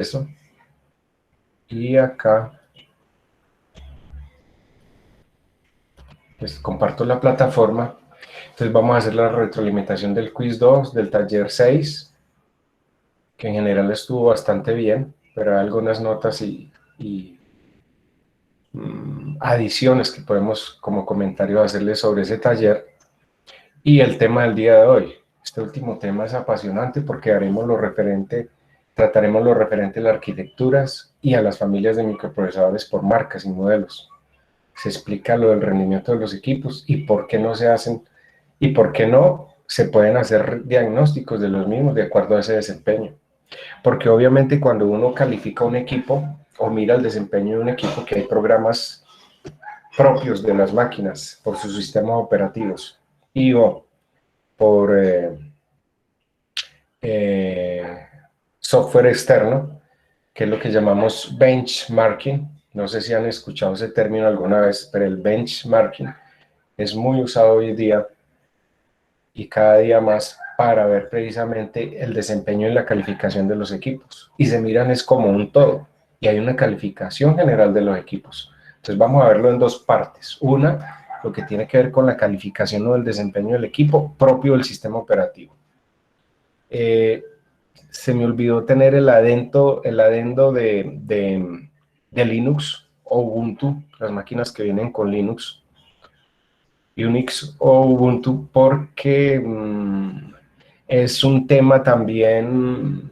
eso. Y acá pues comparto la plataforma. Entonces vamos a hacer la retroalimentación del quiz 2, del taller 6, que en general estuvo bastante bien, pero hay algunas notas y adiciones que podemos como comentario hacerle sobre ese taller. Y el tema del día de hoy. Este último tema es apasionante porque trataremos lo referente a las arquitecturas y a las familias de microprocesadores por marcas y modelos. Se explica lo del rendimiento de los equipos y por qué no se hacen y por qué no se pueden hacer diagnósticos de los mismos de acuerdo a ese desempeño. Porque obviamente cuando uno califica un equipo o mira el desempeño de un equipo, que hay programas propios de las máquinas por sus sistemas operativos y o por software externo, que es lo que llamamos benchmarking. No sé si han escuchado ese término alguna vez, pero el benchmarking es muy usado hoy día y cada día más para ver precisamente el desempeño y la calificación de los equipos. Y se miran es como un todo, y hay una calificación general de los equipos. Entonces vamos a verlo en dos partes. Una, lo que tiene que ver con la calificación o el desempeño del equipo propio del sistema operativo. Se me olvidó tener el adendo de Linux o Ubuntu, las máquinas que vienen con Linux, Unix o Ubuntu, porque es un tema también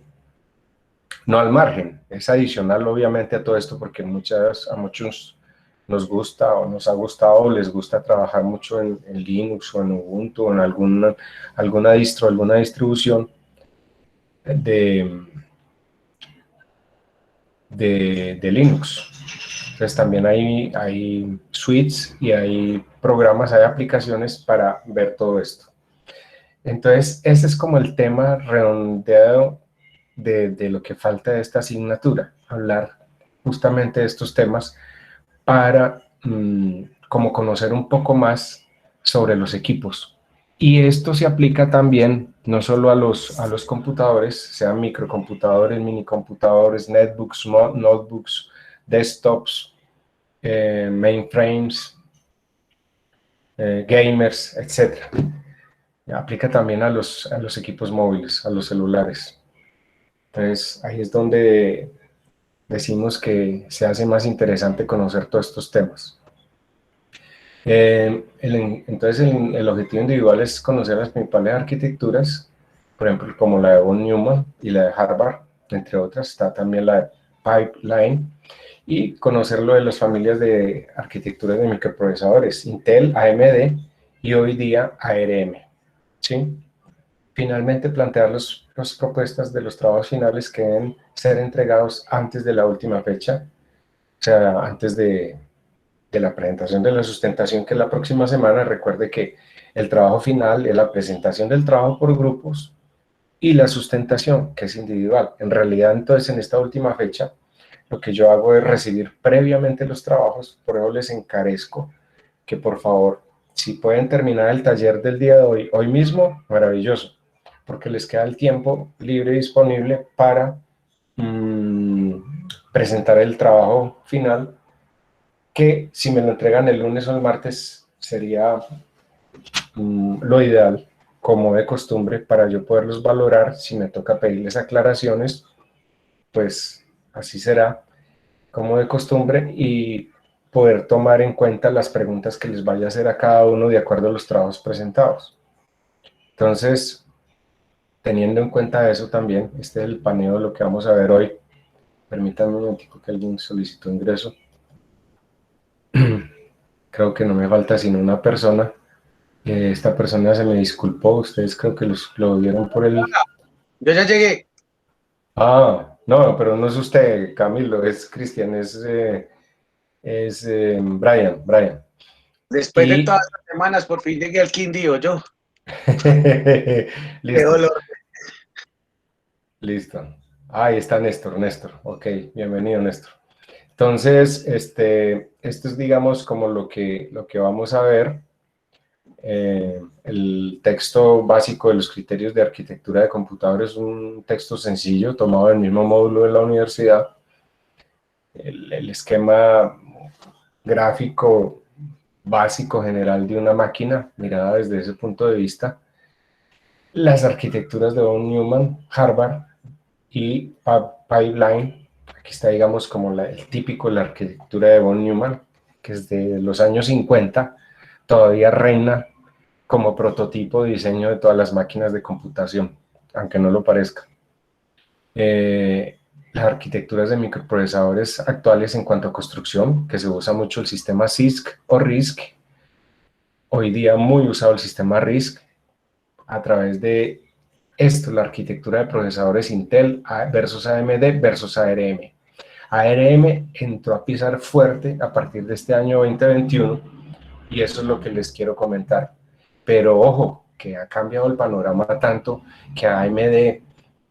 no al margen, es adicional obviamente a todo esto porque a muchos nos gusta o nos ha gustado o les gusta trabajar mucho en Linux o en Ubuntu o en alguna distro, alguna distribución de Linux. Entonces también hay suites y hay programas, hay aplicaciones para ver todo esto. Entonces, ese es como el tema redondeado de lo que falta de esta asignatura, hablar justamente de estos temas para como conocer un poco más sobre los equipos. Y esto se aplica también no solo a los computadores, sean microcomputadores, minicomputadores, netbooks, notebooks, desktops, mainframes, gamers, etc. Aplica también a los equipos móviles, a los celulares. Entonces, ahí es donde decimos que se hace más interesante conocer todos estos temas. Entonces, el objetivo individual es conocer las principales arquitecturas, por ejemplo, como la de von Neumann y la de Harvard, entre otras. Está también la de Pipeline, y conocerlo de las familias de arquitecturas de microprocesadores, Intel, AMD y hoy día ARM. ¿Sí? Finalmente, plantear las propuestas de los trabajos finales que deben ser entregados antes de la última fecha, o sea, antes de la presentación de la sustentación, que es la próxima semana. Recuerde que el trabajo final es la presentación del trabajo por grupos y la sustentación, que es individual. En realidad, entonces, en esta última fecha, lo que yo hago es recibir previamente los trabajos. Por eso les encarezco que, por favor, si pueden terminar el taller del día de hoy mismo, maravilloso, porque les queda el tiempo libre y disponible para presentar el trabajo final, que si me lo entregan el lunes o el martes sería lo ideal, como de costumbre, para yo poderlos valorar. Si me toca pedirles aclaraciones, pues así será, como de costumbre, y poder tomar en cuenta las preguntas que les vaya a hacer a cada uno de acuerdo a los trabajos presentados. Entonces, teniendo en cuenta eso también, este es el paneo de lo que vamos a ver hoy. Permítanme un momentico que alguien solicitó ingreso. Creo que no me falta sino una persona. Esta persona se me disculpó. Ustedes creo que lo vieron por el... Yo ya llegué. Ah, no, pero no es usted, Camilo, es Cristian, es Brian. Después de Y... todas las semanas, por fin llegué al Quindío, yo. Qué Listo, dolor. listo. Ahí está Néstor, ok, bienvenido Néstor. Entonces, esto es, digamos, como lo que vamos a ver. El texto básico de los criterios de arquitectura de computadores es un texto sencillo, tomado del mismo módulo de la universidad. El esquema gráfico básico general de una máquina, mirada desde ese punto de vista. Las arquitecturas de von Neumann, Harvard y Pipeline. Aquí está, digamos, como el típico, la arquitectura de von Neumann, que es de los años 50, todavía reina como prototipo de diseño de todas las máquinas de computación, aunque no lo parezca. Las arquitecturas de microprocesadores actuales en cuanto a construcción, que se usa mucho el sistema CISC o RISC, hoy día muy usado el sistema RISC, a través de esto, la arquitectura de procesadores Intel versus AMD versus ARM. ARM entró a pisar fuerte a partir de este año 2021 y eso es lo que les quiero comentar. Pero ojo, que ha cambiado el panorama tanto que AMD,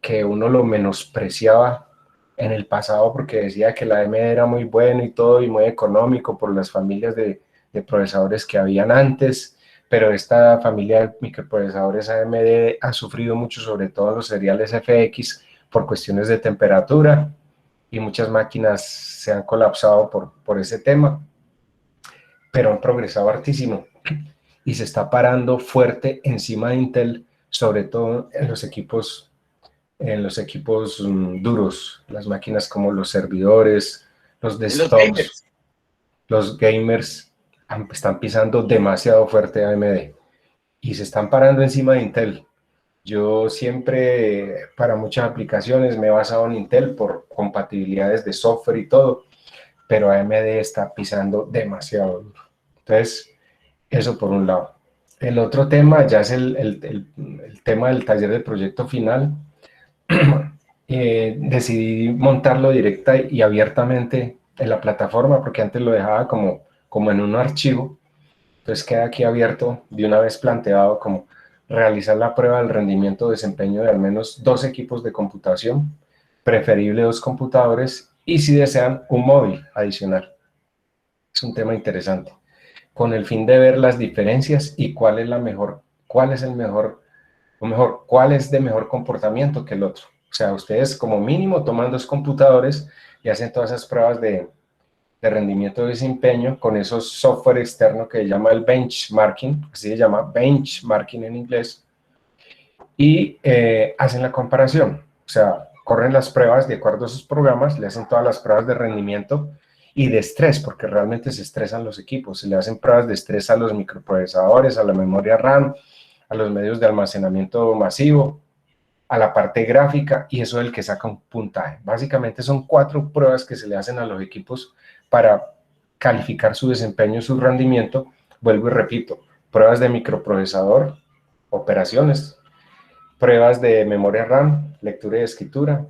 que uno lo menospreciaba en el pasado porque decía que la AMD era muy bueno y todo y muy económico por las familias de procesadores que habían antes, pero esta familia de microprocesadores AMD ha sufrido mucho, sobre todo en los seriales FX, por cuestiones de temperatura, y muchas máquinas se han colapsado por ese tema, pero han progresado hartísimo y se está parando fuerte encima de Intel, sobre todo en los equipos duros, las máquinas como los servidores, los desktops, los gamers están pisando demasiado fuerte AMD y se están parando encima de Intel. Yo siempre, para muchas aplicaciones, me he basado en Intel por compatibilidades de software y todo, pero AMD está pisando demasiado duro. Entonces, eso por un lado. El otro tema ya es el tema del taller de proyecto final. Decidí montarlo directa y abiertamente en la plataforma, porque antes lo dejaba como en un archivo. Entonces queda aquí abierto, de una vez planteado como realizar la prueba del rendimiento de desempeño de al menos 2 equipos de computación, preferible 2 computadores, y si desean, un móvil adicional. Es un tema interesante, con el fin de ver las diferencias y cuál es el mejor, o mejor, cuál es de mejor comportamiento que el otro. O sea, ustedes como mínimo toman 2 computadores y hacen todas esas pruebas de rendimiento de desempeño con esos software externo que se llama el benchmarking, así se llama, benchmarking en inglés, y hacen la comparación. O sea, corren las pruebas de acuerdo a esos programas, le hacen todas las pruebas de rendimiento y de estrés, porque realmente se estresan los equipos, se le hacen pruebas de estrés a los microprocesadores, a la memoria RAM, a los medios de almacenamiento masivo, a la parte gráfica, y eso es el que saca un puntaje. Básicamente son 4 pruebas que se le hacen a los equipos para calificar su desempeño, su rendimiento. Vuelvo y repito, pruebas de microprocesador, operaciones, pruebas de memoria RAM, lectura y escritura,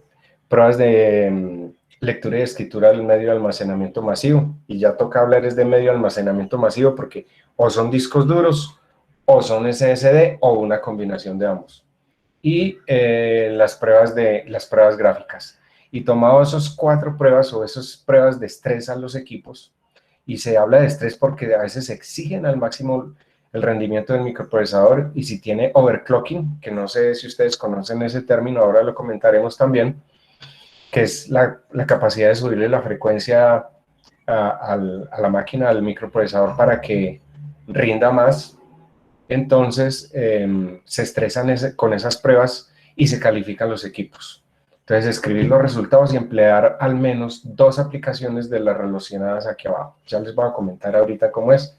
pruebas de lectura y escritura del medio de almacenamiento masivo, y ya toca hablar es de medio de almacenamiento masivo porque o son discos duros, o son SSD, o una combinación de ambos. Y las pruebas gráficas. Y tomado esas 4 pruebas o esas pruebas de estrés a los equipos, y se habla de estrés porque a veces exigen al máximo el rendimiento del microprocesador, y si tiene overclocking, que no sé si ustedes conocen ese término, ahora lo comentaremos también, que es la capacidad de subirle la frecuencia a la máquina, al microprocesador, para que rinda más. Entonces se estresan con esas pruebas y se califican los equipos. Entonces escribir los resultados y emplear al menos 2 aplicaciones de las relacionadas aquí abajo. Ya les voy a comentar ahorita cómo es.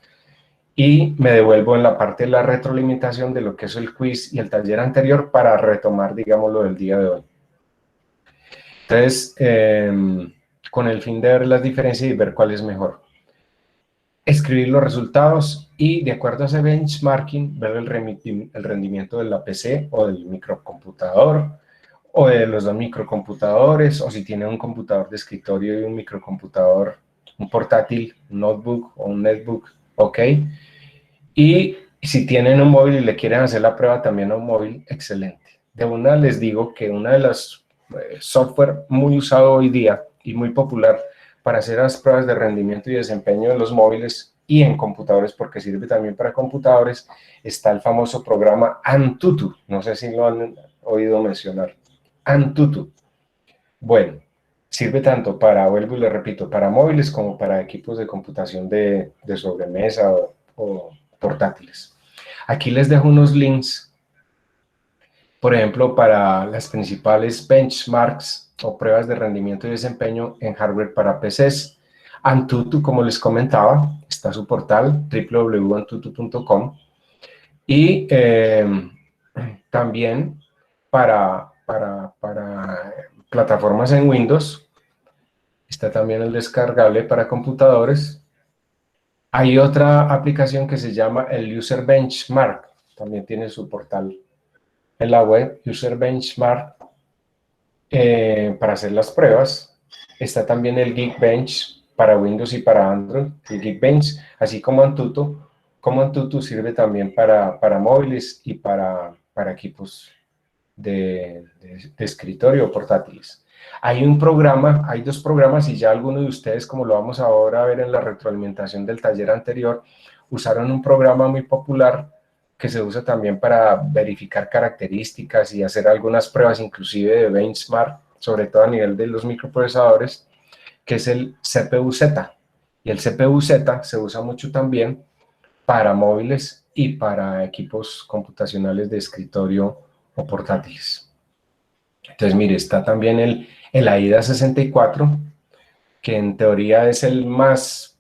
Y me devuelvo en la parte de la retroalimentación de lo que es el quiz y el taller anterior para retomar, digamos, lo del día de hoy. Entonces, con el fin de ver las diferencias y ver cuál es mejor. Escribir los resultados y, de acuerdo a ese benchmarking, ver el rendimiento de la PC o del microcomputador, o de los 2 microcomputadores, o si tiene un computador de escritorio y un microcomputador, un portátil, un notebook o un netbook, ok. Y si tienen un móvil y le quieren hacer la prueba también a un móvil, excelente. De una les digo que una de las software muy usado hoy día y muy popular para hacer las pruebas de rendimiento y desempeño de los móviles y en computadores, porque sirve también para computadores, está el famoso programa Antutu. No sé si lo han oído mencionar. Antutu. Bueno, sirve tanto para, vuelvo y le repito, para móviles como para equipos de computación de sobremesa o portátiles. Aquí les dejo unos links, por ejemplo, para las principales benchmarks o pruebas de rendimiento y desempeño en hardware para PCs. Antutu, como les comentaba, está su portal www.antutu.com y también para plataformas en Windows está también el descargable para computadores. Hay otra aplicación que se llama el User Benchmark, también tiene su portal en la web, User Benchmark, para hacer las pruebas. Está también el Geekbench para Windows y para Android, el Geekbench, así como Antutu. Como Antutu sirve también para móviles y para equipos de escritorio o portátiles. Hay un programa, hay dos programas y ya algunos de ustedes, como lo vamos ahora a ver en la retroalimentación del taller anterior, usaron un programa muy popular que se usa también para verificar características y hacer algunas pruebas, inclusive de benchmark, sobre todo a nivel de los microprocesadores, que es el CPU-Z. Y el CPU-Z se usa mucho también para móviles y para equipos computacionales de escritorio o portátiles. Entonces, mire, está también el AIDA 64, que en teoría es el más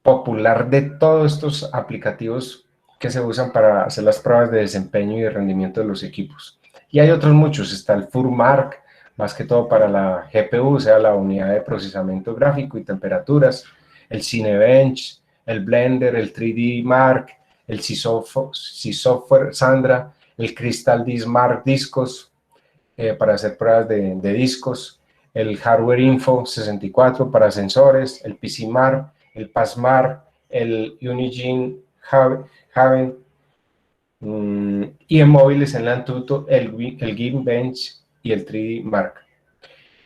popular de todos estos aplicativos que se usan para hacer las pruebas de desempeño y de rendimiento de los equipos. Y hay otros muchos, está el FurMark, más que todo para la GPU, o sea, la unidad de procesamiento gráfico y temperaturas, el Cinebench, el Blender, el 3D Mark, el C-Software Sandra, el Crystal Disk Mark Discos, para hacer pruebas de discos, el Hardware Info 64 para sensores, el PCMark, el PassMark, el Unigine Haven, y en móviles en la Antutu, el Geekbench y el 3D Mark.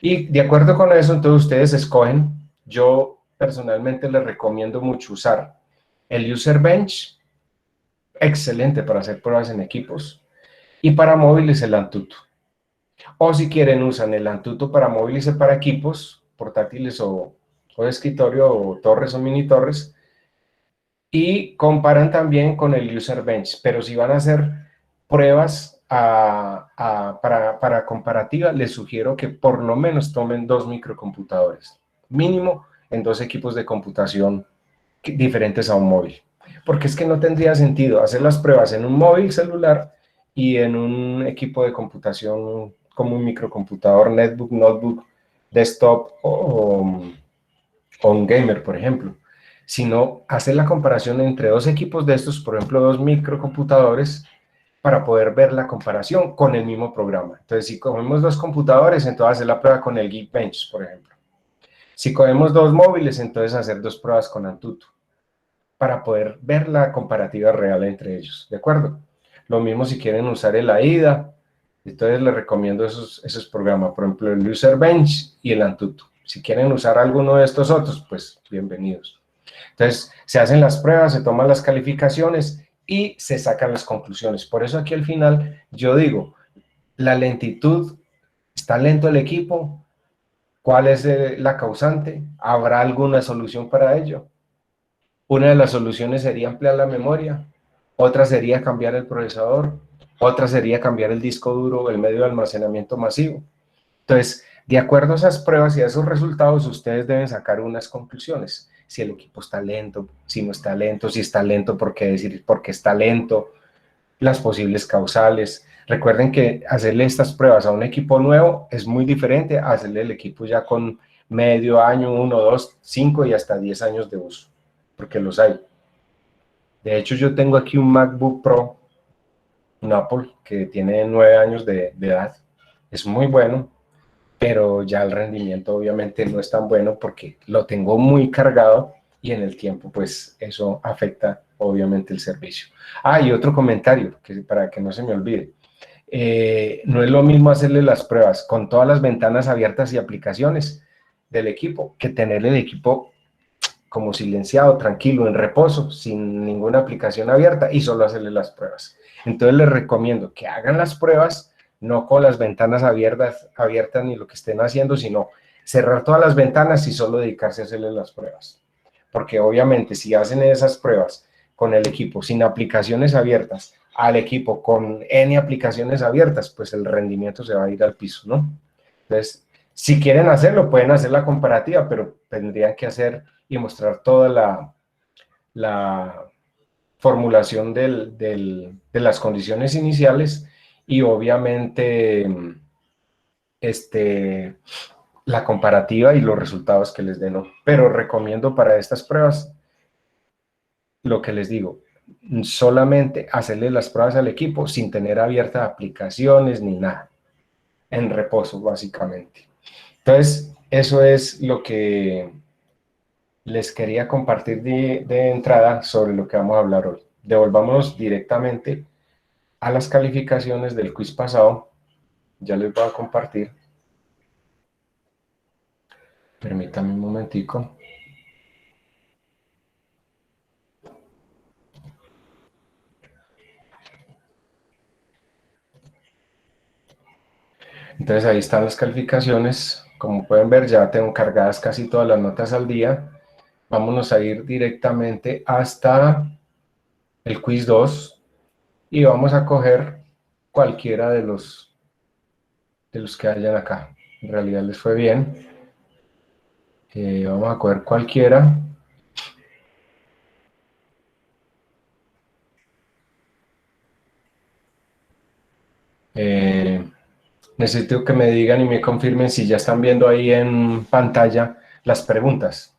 Y de acuerdo con eso, entonces ustedes escogen. Yo personalmente les recomiendo mucho usar el User Bench, excelente para hacer pruebas en equipos, y para móviles el Antutu. O si quieren, usan el Antutu para móviles y para equipos portátiles o de escritorio o torres o mini torres, y comparan también con el User Bench. Pero si van a hacer pruebas para comparativa, les sugiero que por lo menos tomen 2 microcomputadores, mínimo en 2 equipos de computación diferentes a un móvil. Porque es que no tendría sentido hacer las pruebas en un móvil celular y en un equipo de computación como un microcomputador, netbook, notebook, desktop o un gamer, por ejemplo. Sino hacer la comparación entre 2 equipos de estos, por ejemplo, 2 microcomputadores, para poder ver la comparación con el mismo programa. Entonces, si cogemos 2 computadores, entonces hacer la prueba con el Geekbench, por ejemplo. Si cogemos 2 móviles, entonces hacer 2 pruebas con Antutu, para poder ver la comparativa real entre ellos, ¿de acuerdo? Lo mismo si quieren usar el AIDA, entonces les recomiendo esos programas, por ejemplo, el User Bench y el Antutu. Si quieren usar alguno de estos otros, pues bienvenidos. Entonces, se hacen las pruebas, se toman las calificaciones y se sacan las conclusiones. Por eso aquí al final yo digo, la lentitud, ¿está lento el equipo? ¿Cuál es la causante? ¿Habrá alguna solución para ello? Una de las soluciones sería ampliar la memoria, otra sería cambiar el procesador, otra sería cambiar el disco duro o el medio de almacenamiento masivo. Entonces, de acuerdo a esas pruebas y a esos resultados, ustedes deben sacar unas conclusiones. Si el equipo está lento, si no está lento, si está lento, ¿por qué decir por qué está lento? Las posibles causales. Recuerden que hacerle estas pruebas a un equipo nuevo es muy diferente a hacerle el equipo ya con medio año, 1, 2, 5 y hasta 10 años de uso, porque los hay. De hecho, yo tengo aquí un MacBook Pro, un Apple, que tiene 9 años de edad. Es muy bueno, pero ya el rendimiento obviamente no es tan bueno porque lo tengo muy cargado y en el tiempo pues eso afecta obviamente el servicio. Ah, y otro comentario, para que no se me olvide. No es lo mismo hacerle las pruebas con todas las ventanas abiertas y aplicaciones del equipo que tener el equipo como silenciado, tranquilo, en reposo, sin ninguna aplicación abierta y solo hacerle las pruebas. Entonces les recomiendo que hagan las pruebas, no con las ventanas abiertas ni lo que estén haciendo, sino cerrar todas las ventanas y solo dedicarse a hacerle las pruebas. Porque obviamente si hacen esas pruebas con el equipo sin aplicaciones abiertas, al equipo con N aplicaciones abiertas, pues el rendimiento se va a ir al piso, ¿no? Entonces, si quieren hacerlo, pueden hacer la comparativa, pero tendrían que hacer y mostrar toda la formulación de las condiciones iniciales y obviamente la comparativa y los resultados que les den, ¿no? Pero recomiendo para estas pruebas lo que les digo, solamente hacerle las pruebas al equipo sin tener abiertas aplicaciones ni nada, en reposo básicamente. Entonces, eso es lo que les quería compartir de entrada sobre lo que vamos a hablar hoy. Devolvámonos directamente a las calificaciones del quiz pasado. Ya les voy a compartir. Permítanme un momentico. Entonces ahí están las calificaciones. Como pueden ver, ya tengo cargadas casi todas las notas al día. Vámonos a ir directamente hasta el quiz 2 y vamos a coger cualquiera de los que hayan acá. En realidad les fue bien. Vamos a coger cualquiera. Necesito que me digan y me confirmen si ya están viendo ahí en pantalla las preguntas.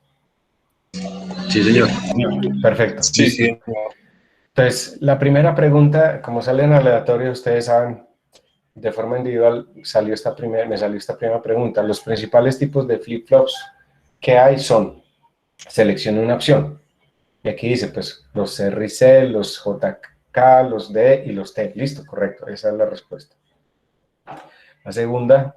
Sí, señor. Perfecto. Sí, sí. Entonces, la primera pregunta, como sale en aleatorio, ustedes saben, de forma individual me salió esta primera pregunta. Los principales tipos de flip-flops que hay son, seleccione una opción. Y aquí dice, pues, los RC, los JK, los D y los T. Listo, correcto, esa es la respuesta. La segunda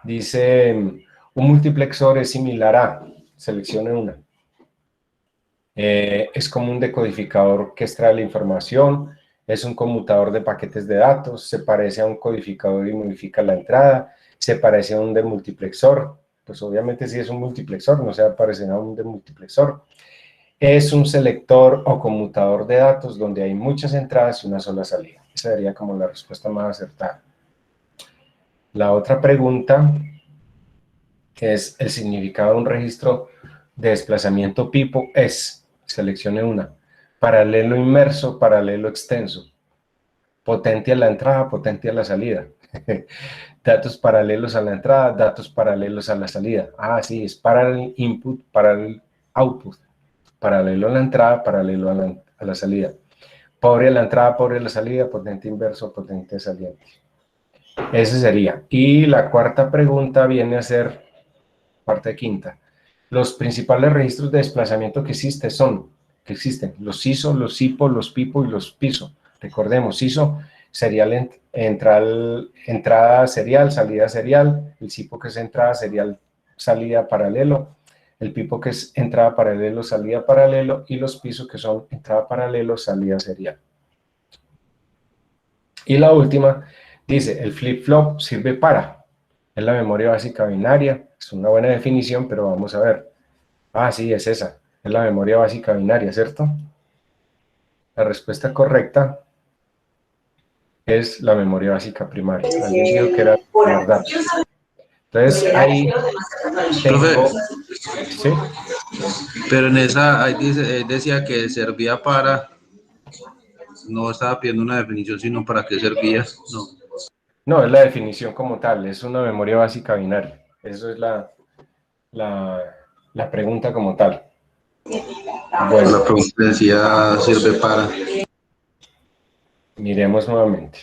dice, un multiplexor es similar a, seleccione una. Es como un decodificador que extrae la información, es un conmutador de paquetes de datos, se parece a un codificador y modifica la entrada, se parece a un demultiplexor, pues obviamente si es un multiplexor, no se va a parecer a un demultiplexor. Es un selector o conmutador de datos donde hay muchas entradas y una sola salida. Esa sería como la respuesta más acertada. La otra pregunta es el significado de un registro de desplazamiento pipo es, seleccione una, paralelo inmerso, paralelo extenso, potente a la entrada, potente a la salida, datos paralelos a la entrada, datos paralelos a la salida. Ah, sí, es parallel input, parallel output, paralelo a la entrada, paralelo a la salida. Pobre a la entrada, pobre a la salida, potente inverso, potente saliente. Ese sería. Y la cuarta pregunta viene a ser parte quinta. Los principales registros de desplazamiento que existen los ISO, los SIPO, los PIPO y los PISO. Recordemos, ISO sería entrada serial, salida serial, el SIPO que es entrada serial, salida paralelo, el PIPO que es entrada paralelo, salida paralelo, y los PISO que son entrada paralelo, salida serial. Y la última dice, el flip-flop sirve para, es la memoria básica binaria, es una buena definición, pero vamos a ver. Ah, sí, es esa, es la memoria básica binaria, ¿cierto? La respuesta correcta es la memoria básica primaria. Alguien dijo que era verdad. Entonces, ahí tengo, ¿sí? Pero en esa, ahí dice, decía que servía para, no estaba pidiendo una definición, sino para qué servía, no. No, es la definición como tal, es una memoria básica binaria. Eso es la pregunta como tal. Bueno, La pregunta decía, sirve para. miremos nuevamente.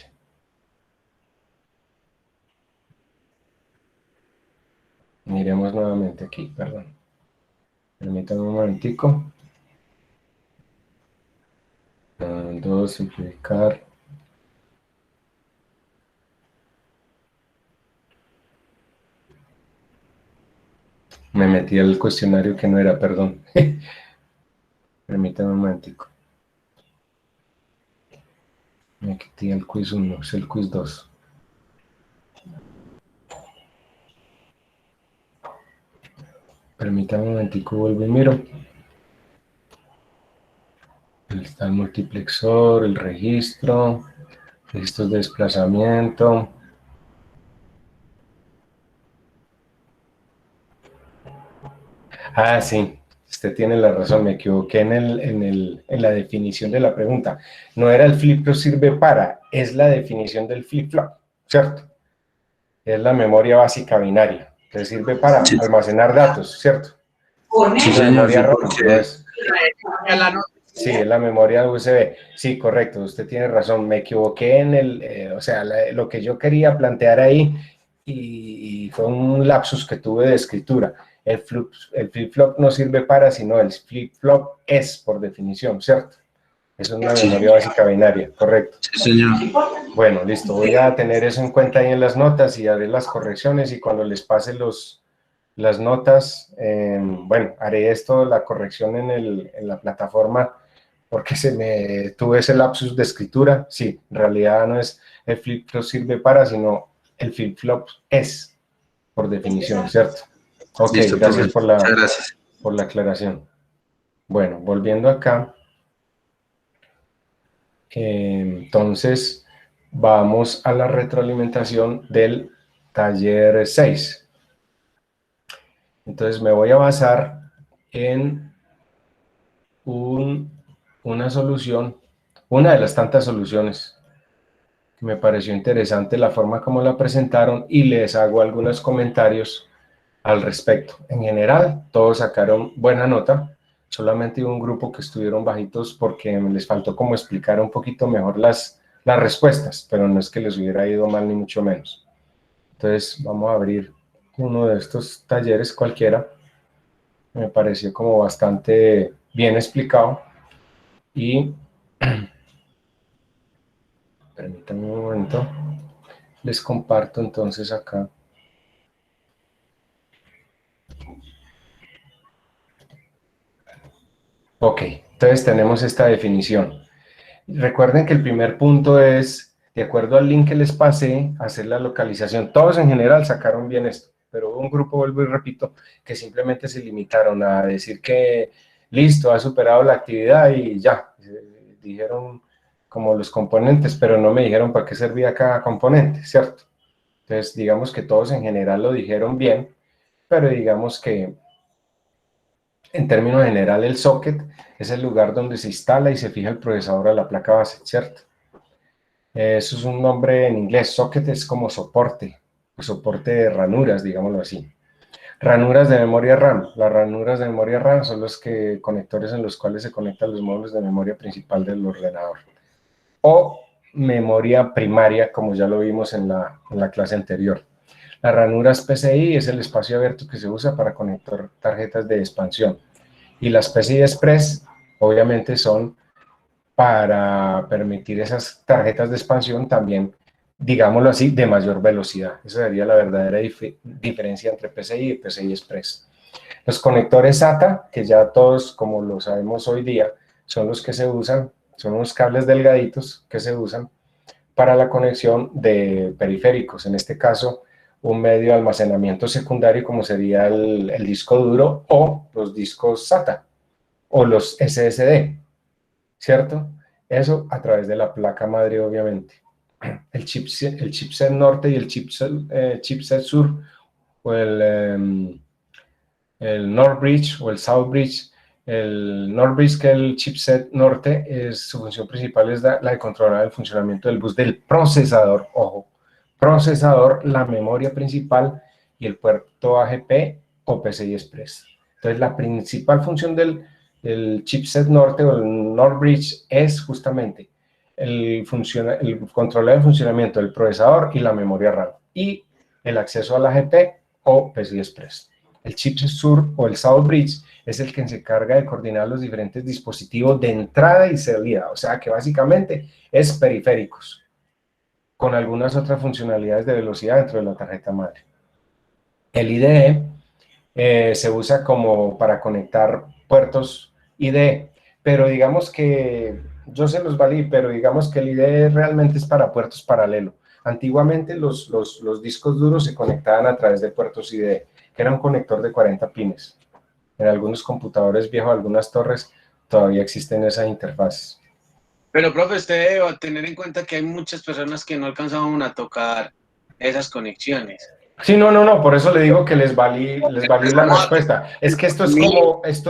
Miremos nuevamente aquí, perdón. Permítanme un momentico. Dos, simplificar. Me metí al cuestionario que no era, perdón. Permítame un momentico. Me metí al quiz 1, es el quiz 2. Permítame un momentico, vuelvo y miro. Está el multiplexor, el registros de desplazamiento. Ah, sí, usted tiene la razón, me equivoqué en la definición de la pregunta. No era el flip-flop sirve para, es la definición del flip-flop, ¿cierto? Es la memoria básica binaria, que sirve para Sí, almacenar datos, ¿cierto? sí, La señor, memoria sí, RAM no porque es. Sí, es la memoria USB. Sí, correcto, usted tiene razón. Me equivoqué o sea, lo que yo quería plantear ahí y fue un lapsus que tuve de escritura. El flip-flop no sirve para, sino el flip-flop es por definición, ¿cierto? Es una sí, memoria básica binaria, correcto. sí, señor. Bueno, listo, voy a tener eso en cuenta ahí en las notas y haré las correcciones y cuando les pase las notas, bueno, haré esto, la corrección en la plataforma porque tuve ese lapsus de escritura. Sí, en realidad no es el flip-flop sirve para, sino el flip-flop es, por definición, ¿cierto? Ok, Listo, gracias profe. Muchas gracias. por la aclaración. Bueno, volviendo acá, entonces vamos a la retroalimentación del taller 6. Entonces me voy a basar en una solución, una de las tantas soluciones. Me pareció interesante la forma como la presentaron y les hago algunos comentarios al respecto. En general, todos sacaron buena nota, solamente hubo un grupo que estuvieron bajitos porque les faltó como explicar un poquito mejor las respuestas, pero no es que les hubiera ido mal ni mucho menos. Entonces, vamos a abrir uno de estos talleres cualquiera. Me pareció como bastante bien explicado y permítanme un momento, les comparto entonces acá. Ok, entonces tenemos esta definición. Recuerden que el primer punto es, de acuerdo al link que les pasé, hacer la localización. Todos en general sacaron bien esto, pero hubo un grupo, vuelvo y repito, que simplemente se limitaron a decir que listo, ha superado la actividad y ya. Dijeron como los componentes, pero no me dijeron para qué servía cada componente, ¿cierto? Entonces, digamos que todos en general lo dijeron bien, pero digamos que en términos general el socket es el lugar donde se instala y se fija el procesador a la placa base, ¿cierto? Eso es un nombre en inglés. Socket es como soporte de ranuras, digámoslo así. Ranuras de memoria RAM. Las ranuras de memoria RAM son los conectores en los cuales se conectan los módulos de memoria principal del ordenador. O memoria primaria, como ya lo vimos en la clase anterior. Las ranuras PCI es el espacio abierto que se usa para conectar tarjetas de expansión. Y las PCI Express, obviamente, son para permitir esas tarjetas de expansión también, digámoslo así, de mayor velocidad. Esa sería la verdadera diferencia entre PCI y PCI Express. Los conectores SATA, que ya todos, como lo sabemos hoy día, son los que se usan, son unos cables delgaditos que se usan para la conexión de periféricos, en este caso, un medio de almacenamiento secundario como sería el disco duro o los discos SATA o los SSD, ¿cierto? Eso a través de la placa madre, obviamente. El chipset norte y el chipset sur, o el North Bridge o el South Bridge. El North Bridge, que es el chipset norte, su función principal es la de controlar el funcionamiento del bus del procesador, ojo, procesador, la memoria principal y el puerto AGP o PCI Express. Entonces, la principal función del chipset norte o el North Bridge es justamente el controlar el funcionamiento del procesador y la memoria RAM y el acceso al AGP o PCI Express. El chipset sur o el South Bridge es el que se encarga de coordinar los diferentes dispositivos de entrada y salida, o sea que básicamente es periféricos, con algunas otras funcionalidades de velocidad dentro de la tarjeta madre. El IDE Se usa como para conectar puertos ID, pero digamos que yo se los valí, pero digamos que el ID realmente es para puertos paralelo. Antiguamente los discos duros se conectaban a través de puertos ID, que era un conector de 40 pines. En algunos computadores viejos, algunas torres, todavía existen esas interfaces. Pero, profe, usted debe tener en cuenta que hay muchas personas que no alcanzaban a tocar esas conexiones. Sí, no, por eso le digo que les valí la respuesta. Es que esto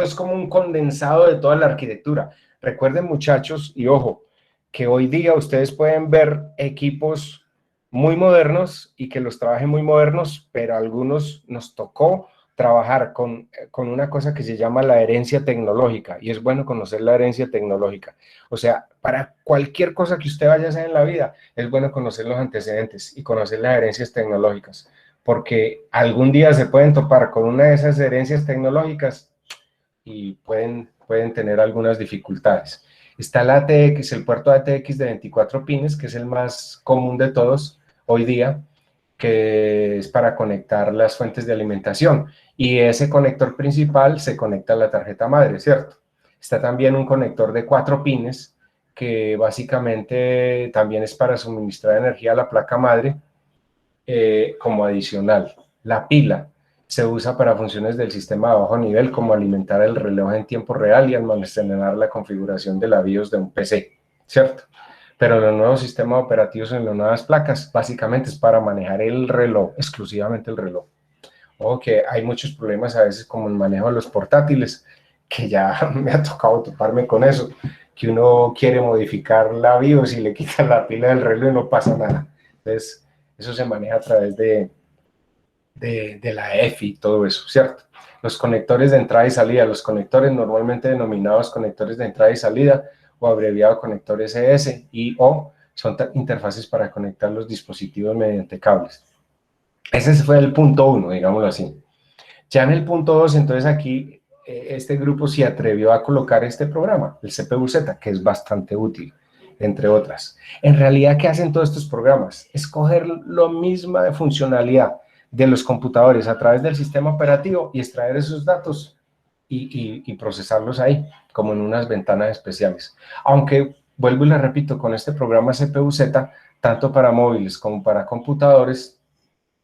es como un condensado de toda la arquitectura. Recuerden, muchachos, y ojo, que hoy día ustedes pueden ver equipos muy modernos y que los trabajen muy modernos, pero a algunos nos tocó trabajar con una cosa que se llama la herencia tecnológica, y es bueno conocer la herencia tecnológica. O sea, para cualquier cosa que usted vaya a hacer en la vida, es bueno conocer los antecedentes y conocer las herencias tecnológicas, porque algún día se pueden topar con una de esas herencias tecnológicas y pueden tener algunas dificultades. Está el ATX, el puerto ATX de 24 pines, que es el más común de todos hoy día, que es para conectar las fuentes de alimentación. Y ese conector principal se conecta a la tarjeta madre, ¿cierto? Está también un conector de 4 pines, que básicamente también es para suministrar energía a la placa madre, como adicional. La pila se usa para funciones del sistema de bajo nivel, como alimentar el reloj en tiempo real y almacenar la configuración de la BIOS de un PC, ¿cierto? Pero los nuevos sistemas operativos en las nuevas placas básicamente es para manejar el reloj, exclusivamente el reloj. O que hay muchos problemas a veces como el manejo de los portátiles, que ya me ha tocado toparme con eso, que uno quiere modificar la BIOS y le quita la pila del reloj y no pasa nada. Entonces, eso se maneja a través de la EFI y todo eso, ¿cierto? Los conectores de entrada y salida, los conectores normalmente denominados conectores de entrada y salida, o abreviado conectores ES y O, son interfaces para conectar los dispositivos mediante cables. Ese fue el punto 1, digámoslo así. Ya en el punto 2, entonces aquí este grupo se atrevió a colocar este programa, el CPU-Z, que es bastante útil, entre otras. En realidad, ¿qué hacen todos estos programas? Es coger lo misma de funcionalidad de los computadores a través del sistema operativo y extraer esos datos y procesarlos ahí, como en unas ventanas especiales. Aunque, vuelvo y le repito, con este programa CPU-Z, tanto para móviles como para computadores,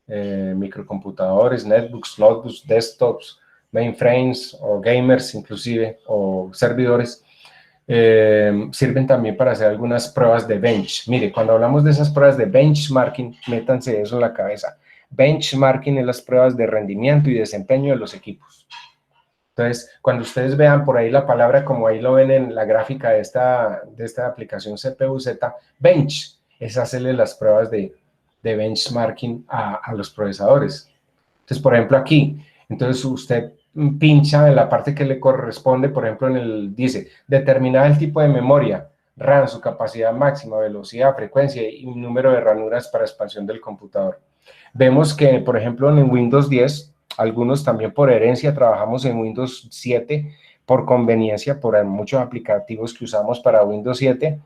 microcomputadores, netbooks, notebooks, desktops, mainframes o gamers inclusive, o servidores, sirven también para hacer algunas pruebas de bench. Mire, cuando hablamos de esas pruebas de benchmarking, métanse eso en la cabeza. Benchmarking es las pruebas de rendimiento y desempeño de los equipos. Entonces, cuando ustedes vean por ahí la palabra, como ahí lo ven en la gráfica de esta aplicación CPU-Z, bench, es hacerle las pruebas de benchmarking a los procesadores. Entonces, por ejemplo, aquí, entonces usted pincha en la parte que le corresponde, por ejemplo, dice, determinar el tipo de memoria, RAM, su capacidad máxima, velocidad, frecuencia y número de ranuras para expansión del computador. Vemos que, por ejemplo, en Windows 10, algunos también por herencia trabajamos en Windows 7, por conveniencia, por muchos aplicativos que usamos para Windows 7,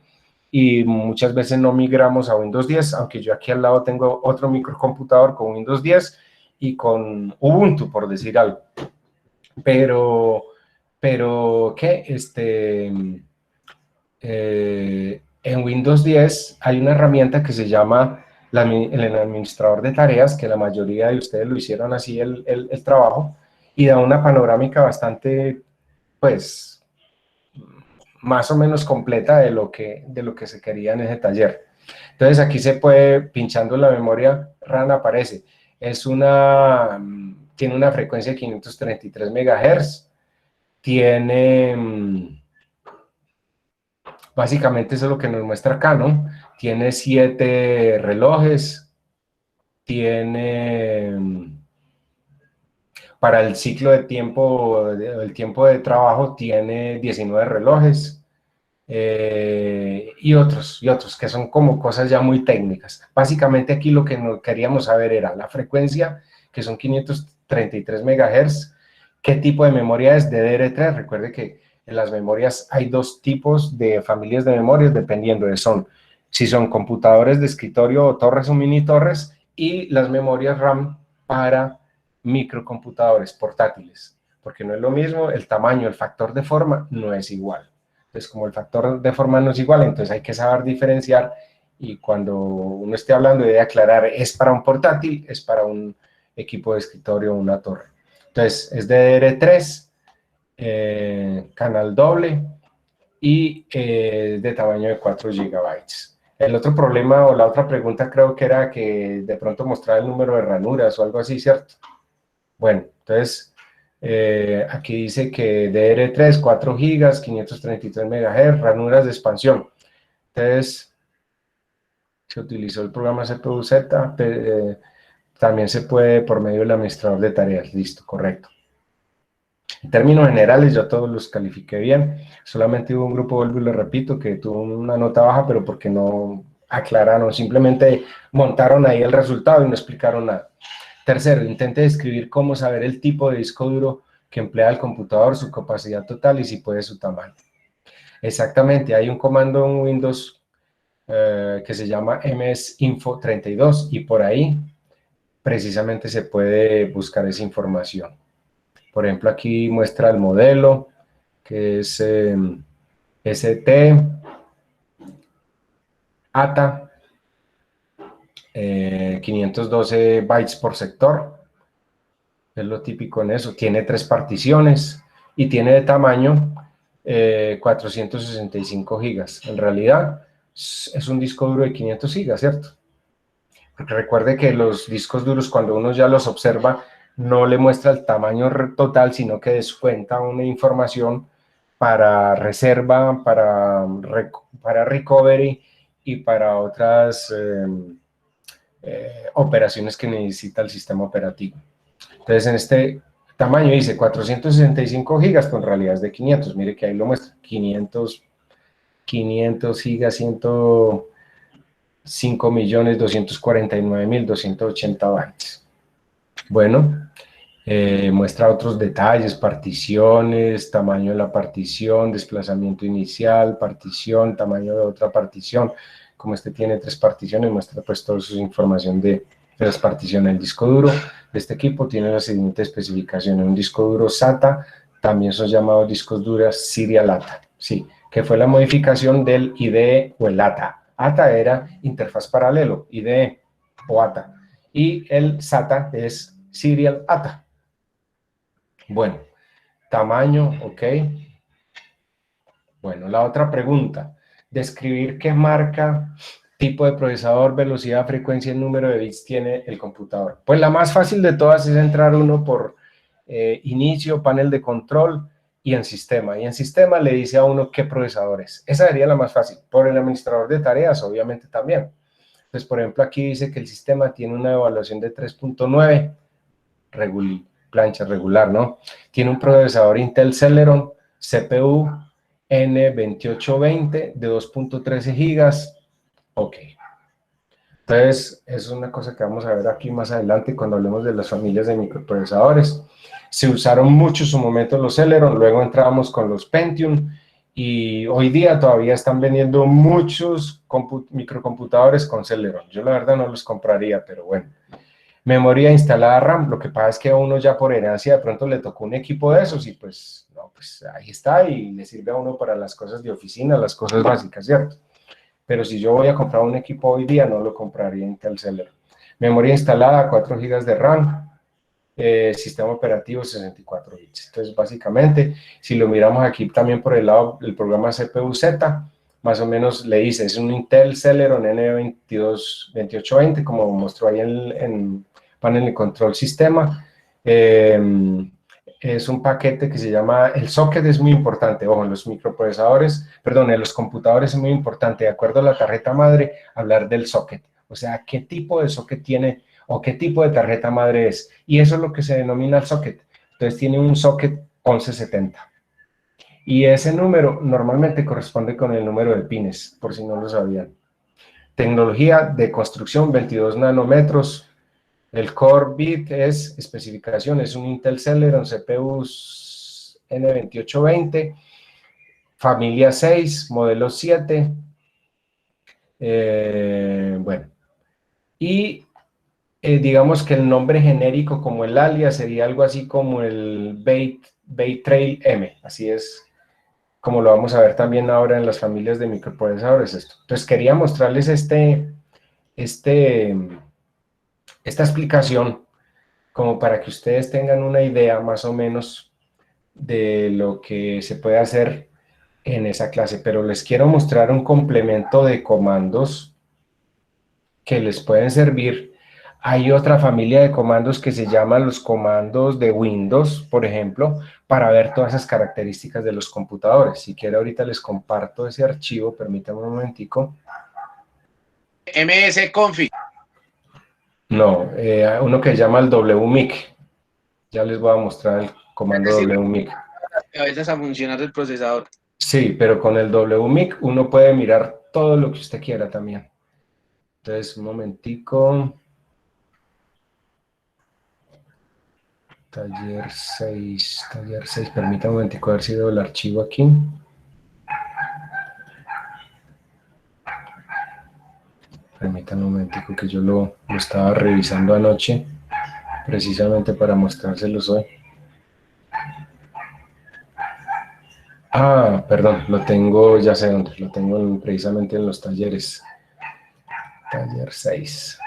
y muchas veces no migramos a Windows 10, aunque yo aquí al lado tengo otro microcomputador con Windows 10 y con Ubuntu, por decir algo. Pero ¿qué? En Windows 10 hay una herramienta que se llama el administrador de tareas, que la mayoría de ustedes lo hicieron así el trabajo, y da una panorámica bastante, pues, más o menos completa de lo que se quería en ese taller. Entonces aquí se puede, pinchando la memoria RAM aparece, tiene una frecuencia de 533 MHz, tiene, básicamente eso es lo que nos muestra acá, ¿no? Tiene 7 relojes, tiene, para el ciclo de tiempo, el tiempo de trabajo, tiene 19 relojes, y otros, que son como cosas ya muy técnicas. Básicamente aquí lo que queríamos saber era la frecuencia, que son 533 MHz, qué tipo de memoria es DDR3. Recuerde que en las memorias hay 2 tipos de familias de memorias, dependiendo de si son computadores de escritorio o torres o mini torres, y las memorias RAM para microcomputadores portátiles, porque no es lo mismo, el tamaño, el factor de forma no es igual. Entonces, como el factor de forma no es igual, entonces hay que saber diferenciar, y cuando uno esté hablando de aclarar, es para un portátil, es para un equipo de escritorio o una torre. Entonces, es DDR3, canal doble y de tamaño de 4 gigabytes. El otro problema o la otra pregunta creo que era que de pronto mostraba el número de ranuras o algo así, ¿cierto? Bueno, entonces aquí dice que DDR3, 4 gigas, 533 MHz, ranuras de expansión. Entonces, se utilizó el programa CPU-Z, también se puede por medio del administrador de tareas. Listo, correcto. En términos generales, yo todos los califiqué bien. Solamente hubo un grupo, vuelvo y lo repito, que tuvo una nota baja, pero porque no aclararon, simplemente montaron ahí el resultado y no explicaron nada. Tercero, intente describir cómo saber el tipo de disco duro que emplea el computador, su capacidad total y si puede su tamaño. Exactamente, hay un comando en Windows que se llama msinfo32 y por ahí precisamente se puede buscar esa información. Por ejemplo, aquí muestra el modelo, que es ST, ATA, 512 bytes por sector, es lo típico en eso. Tiene 3 particiones y tiene de tamaño 465 gigas. En realidad es un disco duro de 500 gigas, ¿cierto? Porque recuerde que los discos duros, cuando uno ya los observa, no le muestra el tamaño total, sino que descuenta una información para reserva, para recovery y para otras operaciones que necesita el sistema operativo. Entonces, en este tamaño dice 465 gigas, pero en realidad es de 500. Mire que ahí lo muestra, 500 gigas, 5.249.280 bytes. Bueno, muestra otros detalles, particiones, tamaño de la partición, desplazamiento inicial, partición, tamaño de otra partición. Como este tiene 3 particiones, muestra pues toda su información de las particiones. El disco duro de este equipo tiene las siguientes especificaciones. Un disco duro SATA, también son llamados discos duros Serial ATA, sí, que fue la modificación del IDE o el ATA. ATA era interfaz paralelo, IDE o ATA, y el SATA es Serial ATA. Bueno, tamaño, ok. Bueno, la otra pregunta, describir qué marca, tipo de procesador, velocidad, frecuencia y número de bits tiene el computador. Pues la más fácil de todas es entrar uno por inicio, panel de control y en sistema. Y en sistema le dice a uno qué procesador es. Esa sería la más fácil. Por el administrador de tareas, obviamente también. Entonces, por ejemplo, aquí dice que el sistema tiene una evaluación de 3.9, plancha regular, ¿no? Tiene un procesador Intel Celeron, CPU N2820 de 2.13 gigas. Ok. Entonces, es una cosa que vamos a ver aquí más adelante cuando hablemos de las familias de microprocesadores. Se usaron mucho en su momento los Celeron, luego entrábamos con los Pentium, y hoy día todavía están vendiendo muchos microcomputadores con Celeron. Yo la verdad no los compraría, pero bueno. Memoria instalada RAM, lo que pasa es que a uno ya por herencia de pronto le tocó un equipo de esos y pues, no, pues ahí está y le sirve a uno para las cosas de oficina, las cosas básicas, ¿cierto? Pero si yo voy a comprar un equipo hoy día, no lo compraría Intel Celeron. Memoria instalada, 4 GB de RAM, sistema operativo 64 bits. Entonces, básicamente, si lo miramos aquí también por el lado del programa CPU-Z, más o menos le dice, es un Intel Celeron N2820, como mostró ahí en panel de control sistema. Es un paquete que se llama, el socket es muy importante, ojo, en los microprocesadores, perdón, en los computadores es muy importante, de acuerdo a la tarjeta madre, hablar del socket, o sea, qué tipo de socket tiene o qué tipo de tarjeta madre es, y eso es lo que se denomina el socket. Entonces tiene un socket 1170, y ese número normalmente corresponde con el número de pines, por si no lo sabían. Tecnología de construcción, 22 nanómetros. El core bit es especificación, es un Intel Celeron CPU N2820, familia 6, modelo 7. Bueno, y digamos que el nombre genérico como el alias sería algo así como el Baytrail M, así es como lo vamos a ver también ahora en las familias de microprocesadores esto. Entonces quería mostrarles esta explicación como para que ustedes tengan una idea más o menos de lo que se puede hacer en esa clase, pero les quiero mostrar un complemento de comandos que les pueden servir. Hay otra familia de comandos que se llaman los comandos de Windows, por ejemplo, para ver todas esas características de los computadores. Si quiere ahorita les comparto ese archivo, permítanme un momentico. msconfig. No, uno que se llama el wmic. Ya les voy a mostrar el comando wmic. A veces a funcionar el procesador. Sí, pero con el wmic uno puede mirar todo lo que usted quiera también. Entonces, un momentico. Taller 6, permítame un momentico, a ver si veo el archivo aquí. Permítame un momentico que yo lo estaba revisando anoche, precisamente para mostrárselos hoy. Ah, perdón, lo tengo, ya sé dónde, lo tengo precisamente en los talleres. Taller 6.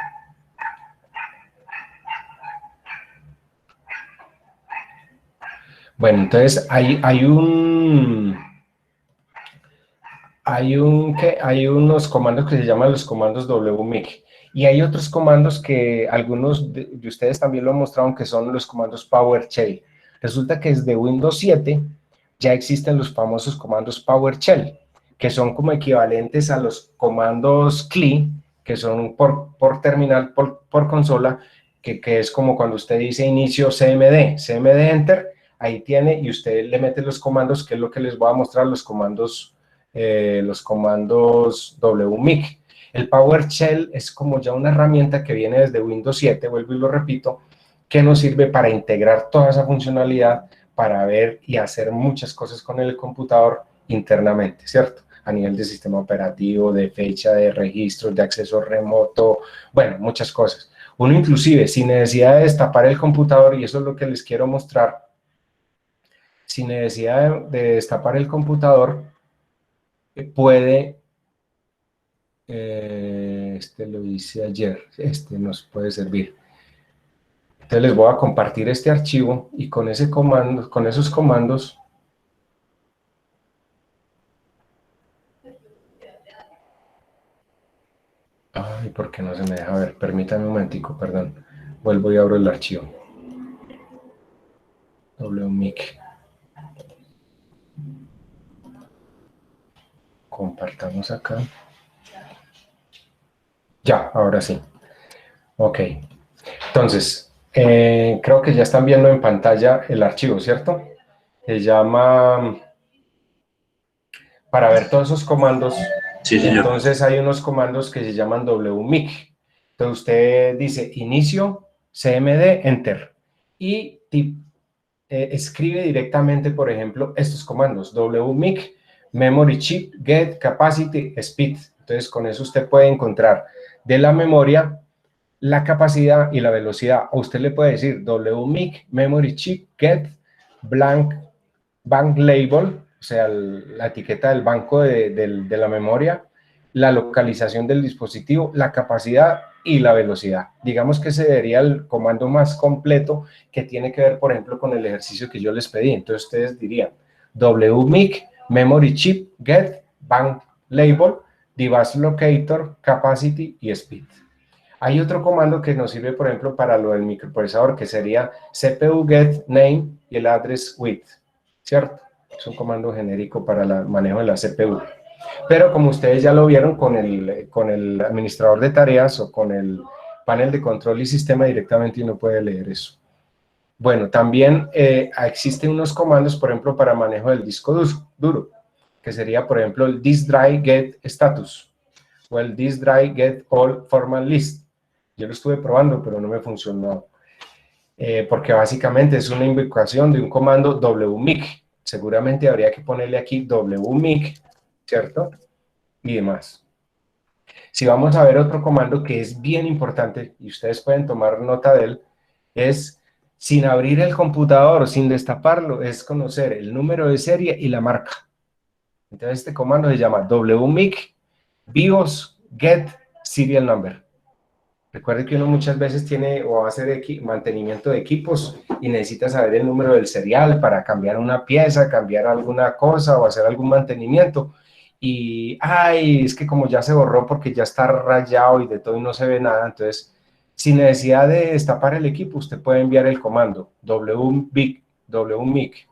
Bueno, entonces hay unos comandos que se llaman los comandos wmic y hay otros comandos que algunos de ustedes también lo han mostrado, que son los comandos PowerShell. Resulta que desde Windows 7 ya existen los famosos comandos PowerShell, que son como equivalentes a los comandos CLI, que son por terminal, por consola, que es como cuando usted dice inicio CMD Enter, ahí tiene, y usted le mete los comandos, que es lo que les voy a mostrar, los comandos wmic. El PowerShell es como ya una herramienta que viene desde Windows 7, vuelvo y lo repito, que nos sirve para integrar toda esa funcionalidad, para ver y hacer muchas cosas con el computador internamente, ¿cierto? A nivel de sistema operativo, de fecha, de registros, de acceso remoto, bueno, muchas cosas. Uno inclusive, sin necesidad de destapar el computador, y eso es lo que les quiero mostrar, sin necesidad de destapar el computador, puede, este lo hice ayer, este nos puede servir. Entonces les voy a compartir este archivo y con ese comando, con esos comandos, ay, ¿por qué no se me deja ver? Permítanme un momentico, perdón. Vuelvo y abro el archivo. wmic. Compartamos acá. Ya, ahora sí. Ok. Entonces, creo que ya están viendo en pantalla el archivo, ¿cierto? Se llama, para ver todos esos comandos, Sí, señor. Entonces hay unos comandos que se llaman wmic. Entonces usted dice inicio, cmd, enter, y escribe directamente, por ejemplo, estos comandos, wmic, memory chip, get, capacity, speed. Entonces con eso usted puede encontrar de la memoria la capacidad y la velocidad. O usted le puede decir wmic, memory chip, get, bank label, o sea, la etiqueta del banco de la memoria, la localización del dispositivo, la capacidad y la velocidad. Digamos que ese sería el comando más completo que tiene que ver, por ejemplo, con el ejercicio que yo les pedí. Entonces ustedes dirían wmic, memory chip, get, bank label, device locator, capacity y speed. Hay otro comando que nos sirve, por ejemplo, para lo del microprocesador, que sería cpu get name y el address with, ¿cierto? Es un comando genérico para el manejo de la CPU. Pero como ustedes ya lo vieron con el administrador de tareas o con el panel de control y sistema, directamente uno puede leer eso. Bueno, también existen unos comandos, por ejemplo, para manejo del disco duro, que sería, por ejemplo, el disk drive get status o el disk drive get all format list. Yo lo estuve probando, pero no me funcionó, porque básicamente es una invocación de un comando wmic. Seguramente habría que ponerle aquí wmic, ¿cierto? Y demás. Si vamos a ver otro comando que es bien importante, y ustedes pueden tomar nota de él, es sin abrir el computador, sin destaparlo, es conocer el número de serie y la marca. Entonces este comando se llama wmic BIOS get serial number. Recuerde que uno muchas veces tiene o va a hacer mantenimiento de equipos y necesita saber el número del serial para cambiar una pieza, cambiar alguna cosa o hacer algún mantenimiento. Y, ay, es que como ya se borró porque ya está rayado y de todo y no se ve nada, entonces, sin necesidad de destapar el equipo, usted puede enviar el comando wmic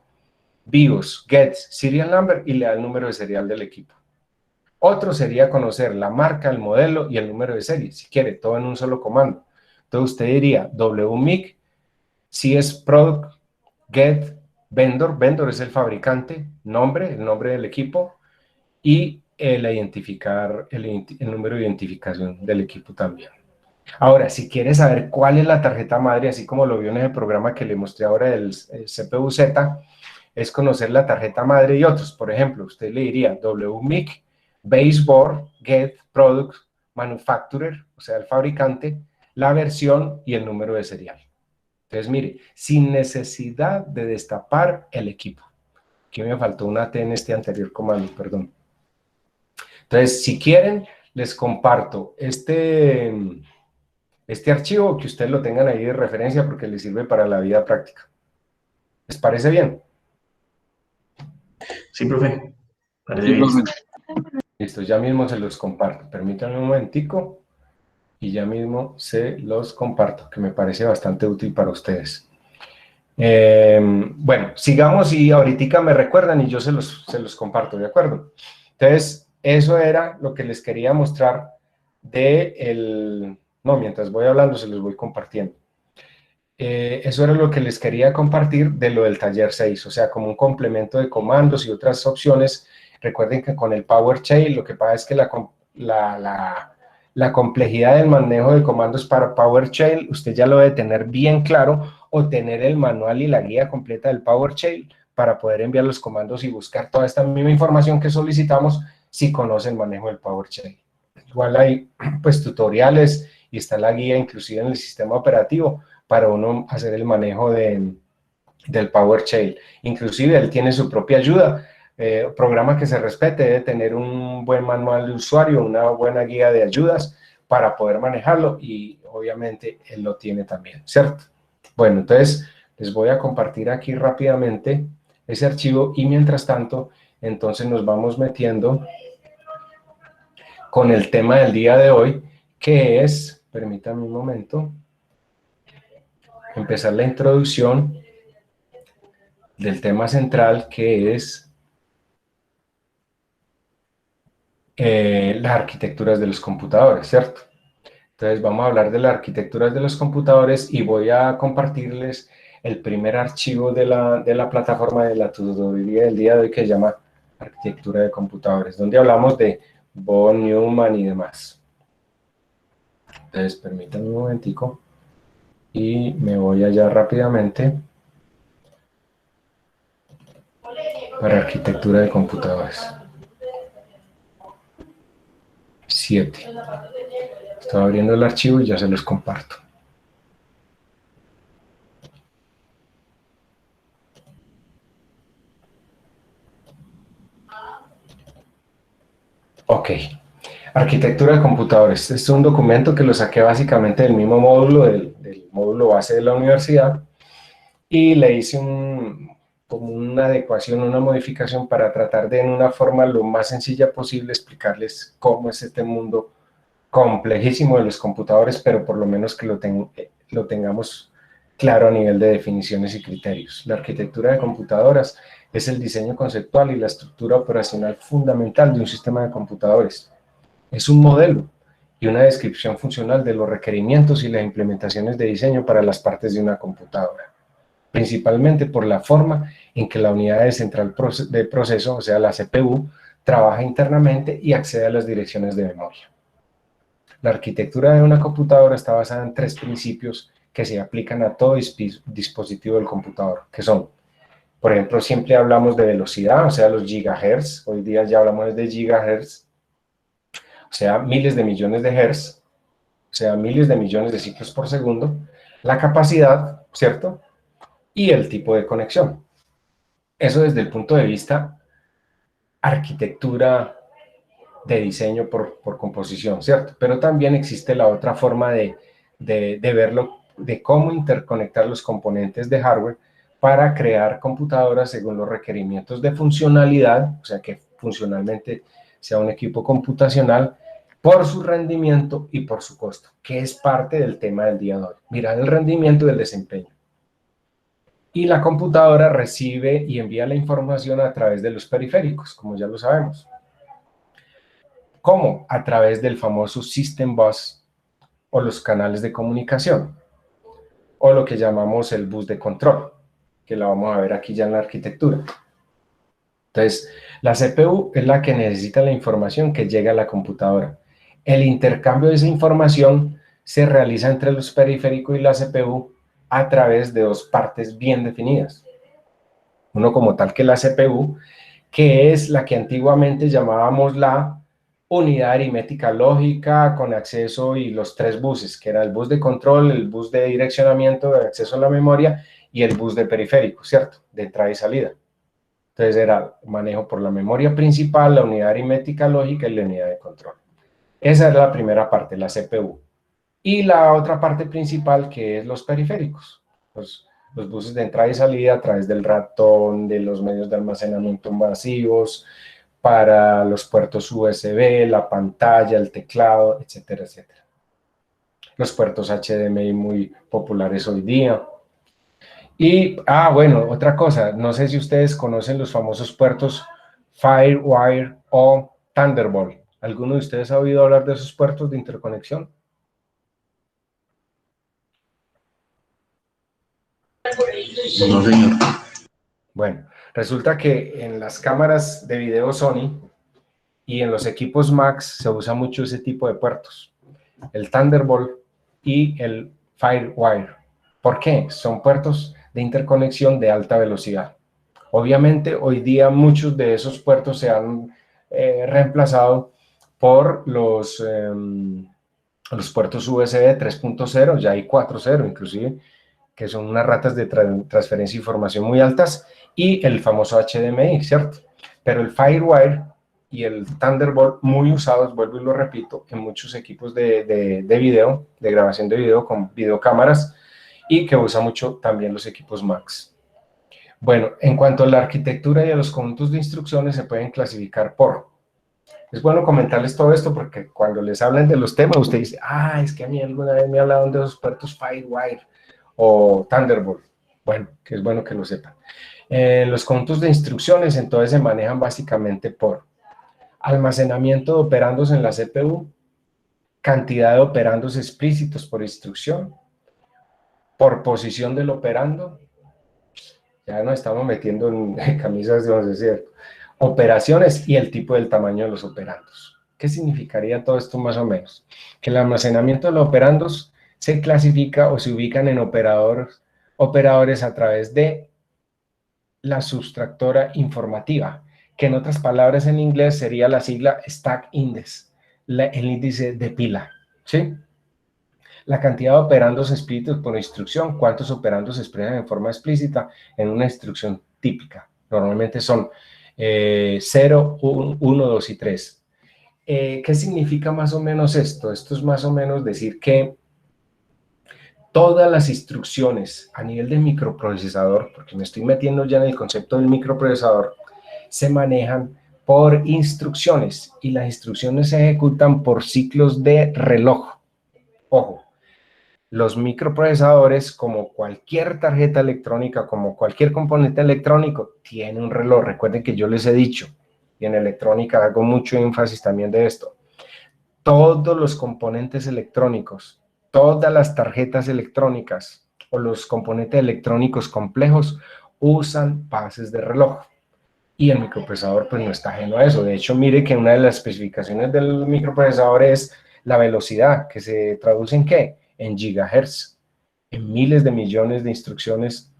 BIOS get serial number y le da el número de serial del equipo. Otro sería conocer la marca, el modelo y el número de serie, si quiere, todo en un solo comando. Entonces usted diría wmic, si es product, get, vendor, vendor es el fabricante, nombre, el nombre del equipo, y el número de identificación del equipo también. Ahora, si quiere saber cuál es la tarjeta madre, así como lo vio en el programa que le mostré ahora del CPU-Z, es conocer la tarjeta madre y otros. Por ejemplo, usted le diría wmic baseboard get product manufacturer, o sea, el fabricante, la versión y el número de serial. Entonces, mire, sin necesidad de destapar el equipo. Aquí me faltó una T en este anterior comando, perdón. Entonces, si quieren, les comparto este archivo, que ustedes lo tengan ahí de referencia porque les sirve para la vida práctica. ¿Les parece bien? Sí, profe. Parece bien. Listo, ya mismo se los comparto. Permítanme un momentico y ya mismo se los comparto, que me parece bastante útil para ustedes. Bueno, sigamos y ahorita me recuerdan y yo se los comparto, ¿de acuerdo? Entonces, eso era lo que les quería mostrar no, mientras voy hablando se los voy compartiendo. Eso era lo que les quería compartir de lo del taller 6, o sea, como un complemento de comandos y otras opciones. Recuerden que con el PowerShell lo que pasa es que la complejidad del manejo de comandos para PowerShell, usted ya lo debe tener bien claro o tener el manual y la guía completa del PowerShell para poder enviar los comandos y buscar toda esta misma información que solicitamos si conoce el manejo del PowerShell. Igual hay pues tutoriales y está la guía inclusive en el sistema operativo para uno hacer el manejo del PowerShell. Inclusive él tiene su propia ayuda. Programa que se respete debe tener un buen manual de usuario, una buena guía de ayudas para poder manejarlo y obviamente él lo tiene también, ¿cierto? Bueno, entonces les voy a compartir aquí rápidamente ese archivo y mientras tanto, entonces nos vamos metiendo con el tema del día de hoy, que es, permítanme un momento, empezar la introducción del tema central, que es las arquitecturas de los computadores, ¿cierto? Entonces vamos a hablar de las arquitecturas de los computadores y voy a compartirles el primer archivo de la plataforma de la tutoría del día de hoy que se llama Arquitectura de Computadores, donde hablamos de von Neumann y demás. Entonces permítanme un momentico y me voy allá rápidamente para Arquitectura de Computadores. 7. Estoy abriendo el archivo y ya se los comparto. Ok. Arquitectura de computadores. Este es un documento que lo saqué básicamente del mismo módulo, del módulo base de la universidad, y le hice como una adecuación, una modificación para tratar de, en una forma lo más sencilla posible, explicarles cómo es este mundo complejísimo de los computadores, pero por lo menos que lo tengamos claro a nivel de definiciones y criterios. La arquitectura de computadoras es el diseño conceptual y la estructura operacional fundamental de un sistema de computadores. Es un modelo y una descripción funcional de los requerimientos y las implementaciones de diseño para las partes de una computadora, principalmente por la forma en que la unidad central de proceso, o sea, la CPU, trabaja internamente y accede a las direcciones de memoria. La arquitectura de una computadora está basada en 3 principios que se aplican a todo dispositivo del computador, que son, por ejemplo, siempre hablamos de velocidad, o sea, los gigahertz, hoy día ya hablamos de gigahertz. o sea, miles de millones de hertz, o sea, miles de millones de ciclos por segundo, la capacidad, ¿cierto? Y el tipo de conexión. Eso desde el punto de vista arquitectura de diseño por composición, ¿cierto? Pero también existe la otra forma de verlo, de cómo interconectar los componentes de hardware para crear computadoras según los requerimientos de funcionalidad, o sea, que funcionalmente sea un equipo computacional, por su rendimiento y por su costo, que es parte del tema del día de hoy. Mirar el rendimiento y el desempeño. Y la computadora recibe y envía la información a través de los periféricos, como ya lo sabemos. ¿Cómo? A través del famoso System Bus o los canales de comunicación, o lo que llamamos el bus de control, que la vamos a ver aquí ya en la arquitectura. Entonces, la CPU es la que necesita la información que llega a la computadora. El intercambio de esa información se realiza entre los periféricos y la CPU a través de dos partes bien definidas. Uno como tal que la CPU, que es la que antiguamente llamábamos la unidad aritmética lógica con acceso y los tres buses, que era el bus de control, el bus de direccionamiento, de acceso a la memoria y el bus de periférico, ¿cierto? De entrada y salida. Entonces era manejo por la memoria principal, la unidad aritmética lógica y la unidad de control. Esa es la primera parte, la CPU. Y la otra parte principal que es los periféricos, los buses de entrada y salida a través del ratón, de los medios de almacenamiento masivos, para los puertos USB, la pantalla, el teclado, etcétera, etcétera. Los puertos HDMI muy populares hoy día. Y, bueno, otra cosa, no sé si ustedes conocen los famosos puertos FireWire o Thunderbolt. ¿Alguno de ustedes ha oído hablar de esos puertos de interconexión? No, señor. Bueno, resulta que en las cámaras de video Sony y en los equipos Mac se usa mucho ese tipo de puertos, el Thunderbolt y el FireWire. ¿Por qué? Son puertos de interconexión de alta velocidad. Obviamente, hoy día muchos de esos puertos se han reemplazado por los puertos USB 3.0, ya hay 4.0 inclusive, que son unas ratas de transferencia de información muy altas, y el famoso HDMI, ¿cierto? Pero el FireWire y el Thunderbolt muy usados, vuelvo y lo repito, en muchos equipos de video, de grabación de video con videocámaras, y que usa mucho también los equipos Macs. Bueno, en cuanto a la arquitectura y a los conjuntos de instrucciones, se pueden clasificar por... Es bueno comentarles todo esto porque cuando les hablan de los temas, usted dice, es que a mí alguna vez me hablaron de esos puertos FireWire o Thunderbolt. Bueno, que es bueno que lo sepan. Los conjuntos de instrucciones entonces se manejan básicamente por almacenamiento de operandos en la CPU, cantidad de operandos explícitos por instrucción, por posición del operando, ya nos estamos metiendo en camisas de once, ¿cierto? Operaciones y el tipo del tamaño de los operandos. ¿Qué significaría todo esto más o menos? Que el almacenamiento de los operandos se clasifica o se ubican en operadores a través de la sustractora informativa, que en otras palabras en inglés sería la sigla Stack Index, el índice de pila, ¿sí? La cantidad de operandos explícitos por instrucción, cuántos operandos se expresan en forma explícita en una instrucción típica. Normalmente son 0, 1, 2 y 3. ¿Qué significa más o menos esto? Esto es más o menos decir que todas las instrucciones a nivel de microprocesador, porque me estoy metiendo ya en el concepto del microprocesador, se manejan por instrucciones y las instrucciones se ejecutan por ciclos de reloj. Ojo, los microprocesadores, como cualquier tarjeta electrónica, como cualquier componente electrónico, tiene un reloj. Recuerden que yo les he dicho, y en electrónica hago mucho énfasis también de esto, todos los componentes electrónicos, todas las tarjetas electrónicas o los componentes electrónicos complejos usan pases de reloj. Y el microprocesador pues no está ajeno a eso. De hecho, mire que una de las especificaciones del microprocesador es la velocidad, que se traduce en ¿qué? En gigahertz, en miles de millones de instrucciones,